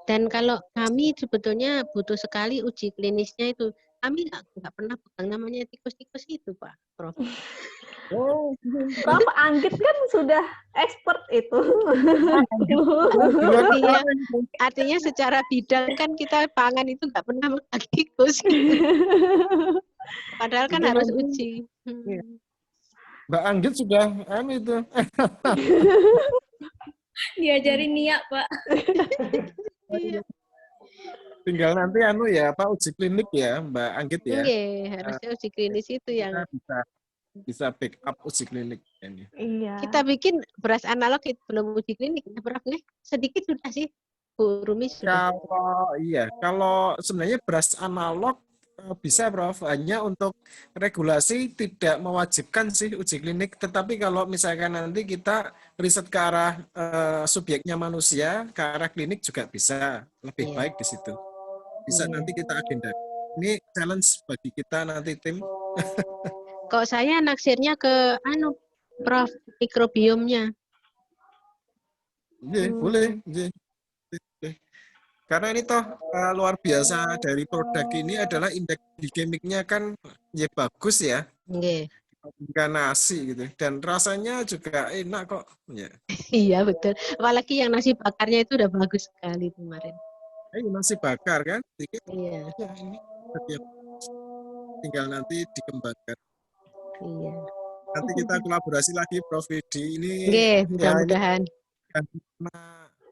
[SPEAKER 2] Dan kalau kami sebetulnya butuh sekali uji klinisnya itu. Kami nggak pernah pegang namanya tikus-tikus itu, Pak Prof.
[SPEAKER 5] Oh,
[SPEAKER 3] Prof Anggit kan sudah expert itu.
[SPEAKER 2] Artinya secara bidang kan kita pangan itu nggak pernah pegang tikus. Padahal kan harus uji.
[SPEAKER 5] Mbak Anggit sudah itu.
[SPEAKER 1] Diajarin Nia, Pak.
[SPEAKER 2] Iya.
[SPEAKER 5] Tinggal nanti uji klinik ya, Mbak Anggit ya.
[SPEAKER 2] Harusnya uji klinis itu yang
[SPEAKER 5] bisa backup uji klinik ini.
[SPEAKER 3] Iya.
[SPEAKER 2] Kita bikin beras analog itu belum uji klinik, Prof. Sedikit sudah sih, Bu Rumi sudah.
[SPEAKER 5] Kalau sebenarnya beras analog bisa, Prof. Hanya untuk regulasi tidak mewajibkan sih uji klinik. Tetapi kalau misalkan nanti kita riset ke arah subjeknya manusia, ke arah klinik juga bisa. Lebih baik di situ. Bisa nanti kita agenda. Ini challenge bagi kita nanti tim.
[SPEAKER 2] Kok saya naksirnya ke Prof, mikrobiomnya.
[SPEAKER 5] Iya, boleh. Iya. Karena ini toh luar biasa dari produk ini adalah indeks glikemiknya kan ya bagus ya. Bukan nasi gitu. Dan rasanya juga enak kok. Ya.
[SPEAKER 2] Iya betul. Apalagi yang nasi bakarnya itu udah bagus sekali kemarin.
[SPEAKER 5] Nasi bakar kan? Sedikit.
[SPEAKER 2] Iya.
[SPEAKER 5] Ya, ini tinggal nanti dikembangkan.
[SPEAKER 2] Iya.
[SPEAKER 5] Nanti kita kolaborasi lagi Prof Widi ini.
[SPEAKER 2] Mudah-mudahan.
[SPEAKER 5] Karena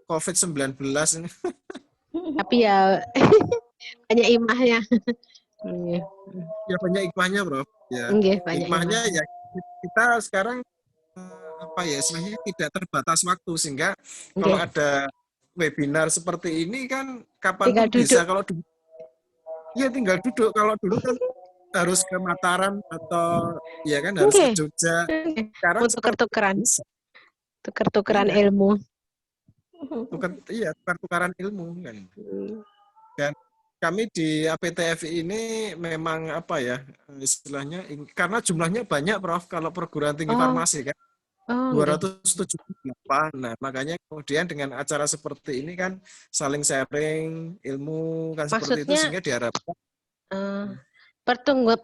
[SPEAKER 5] COVID-19 ini.
[SPEAKER 2] Tapi ya banyak imahnya.
[SPEAKER 5] Ya banyak hikmahnya, Prof. Ya.
[SPEAKER 2] Banyak
[SPEAKER 5] hikmahnya ya kita sekarang istilahnya tidak terbatas waktu sehingga kalau ada webinar seperti ini kan kapan pun bisa. Kalau dulu ya tinggal duduk. Kalau dulu kan harus ke Mataram atau ya kan harus ke Jogja. Sekarang
[SPEAKER 2] tuker-tukeran ilmu.
[SPEAKER 5] Tukar-tukaran ilmu kan. Dan kami di APTF ini memang istilahnya karena jumlahnya banyak, Prof, kalau perguruan tinggi farmasi kan. 278. Nah, makanya kemudian dengan acara seperti ini kan saling sharing ilmu kan. Maksudnya, seperti itu sehingga diharapkan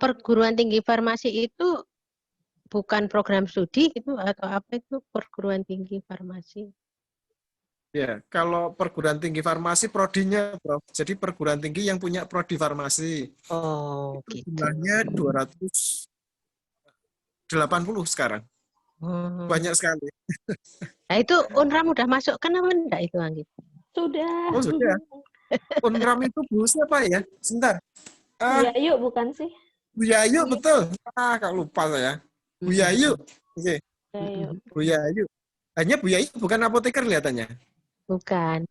[SPEAKER 2] perguruan tinggi farmasi itu bukan program studi itu atau apa itu perguruan tinggi farmasi?
[SPEAKER 5] Ya, kalau perguruan tinggi farmasi prodinya, Prof. Jadi perguruan tinggi yang punya prodi farmasi.
[SPEAKER 2] Gitu.
[SPEAKER 5] Jumlahnya 280 sekarang. Banyak sekali.
[SPEAKER 2] Nah, itu UNRAM udah masuk kan apa enggak itu, Anggit?
[SPEAKER 3] Sudah.
[SPEAKER 5] Oh, sudah. UNRAM itu Bu siapa ya? Sebentar.
[SPEAKER 3] Bu Yayu bukan sih?
[SPEAKER 5] Bu Yayu, betul. Kak lupa saya. Bu Yayu. Oke. Bu Yayu. Hanya Bu Yayu bukan apoteker kelihatannya.
[SPEAKER 2] Bukan.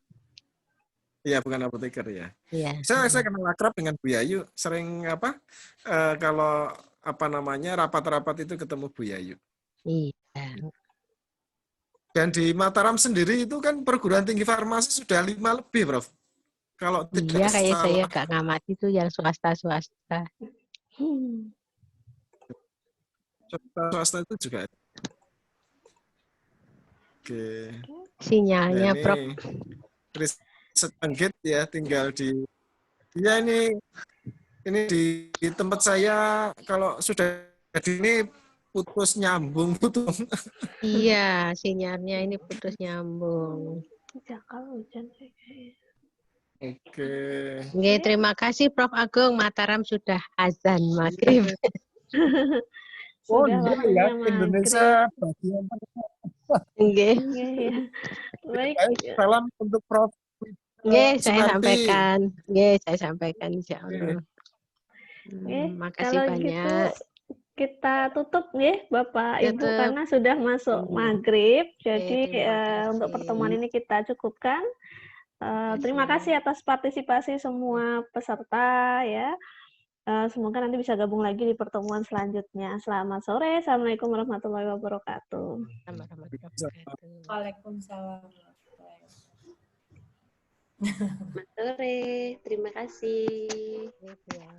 [SPEAKER 5] Iya, bukan apoteker ya.
[SPEAKER 2] Iya.
[SPEAKER 5] Saya kenal akrab dengan Bu Yayu, sering kalau rapat-rapat itu ketemu Bu Yayu.
[SPEAKER 2] Iya.
[SPEAKER 5] Dan di Mataram sendiri itu kan perguruan tinggi farmasi sudah 5 lebih, Prof. Kalau
[SPEAKER 2] Iya,
[SPEAKER 5] tidak
[SPEAKER 2] kayak saya
[SPEAKER 5] salah.
[SPEAKER 2] gak ngamati tuh yang swasta-swasta.
[SPEAKER 5] Swasta itu juga. Oke.
[SPEAKER 2] Sinyalnya,
[SPEAKER 5] Nah,
[SPEAKER 2] Prof.
[SPEAKER 5] ini riset Anggit ya, tinggal di. Ya ini di tempat saya kalau sudah jadi ini putus nyambung putus.
[SPEAKER 2] Iya, sinyalnya ini putus nyambung.
[SPEAKER 3] Kalau hujan
[SPEAKER 5] Oke.
[SPEAKER 2] Oke, terima kasih Prof. Agung. Mataram sudah azan maghrib.
[SPEAKER 5] Oh
[SPEAKER 3] sudah
[SPEAKER 5] iya ya,
[SPEAKER 3] waktunya
[SPEAKER 5] Indonesia
[SPEAKER 3] maghrib.
[SPEAKER 5] bagian
[SPEAKER 2] Oke.
[SPEAKER 3] Iya, iya. Baik.
[SPEAKER 5] salam untuk Prof.
[SPEAKER 2] Oke, saya
[SPEAKER 5] Sumarti.
[SPEAKER 2] sampaikan. Oke, saya sampaikan insya Allah.
[SPEAKER 3] Oke,
[SPEAKER 2] Makasih
[SPEAKER 3] kalau
[SPEAKER 2] banyak.
[SPEAKER 3] gitu kita tutup ya Bapak Ibu
[SPEAKER 2] Tutup.
[SPEAKER 3] karena sudah masuk maghrib. Jadi
[SPEAKER 2] terima
[SPEAKER 3] untuk
[SPEAKER 2] kasih.
[SPEAKER 3] pertemuan ini kita cukupkan. Terima kasih atas partisipasi semua peserta ya. Semoga nanti bisa gabung lagi di pertemuan selanjutnya. Selamat sore. Assalamualaikum warahmatullahi wabarakatuh.
[SPEAKER 4] Waalaikumsalam.
[SPEAKER 6] Selamat sore, terima kasih.
[SPEAKER 2] Iya.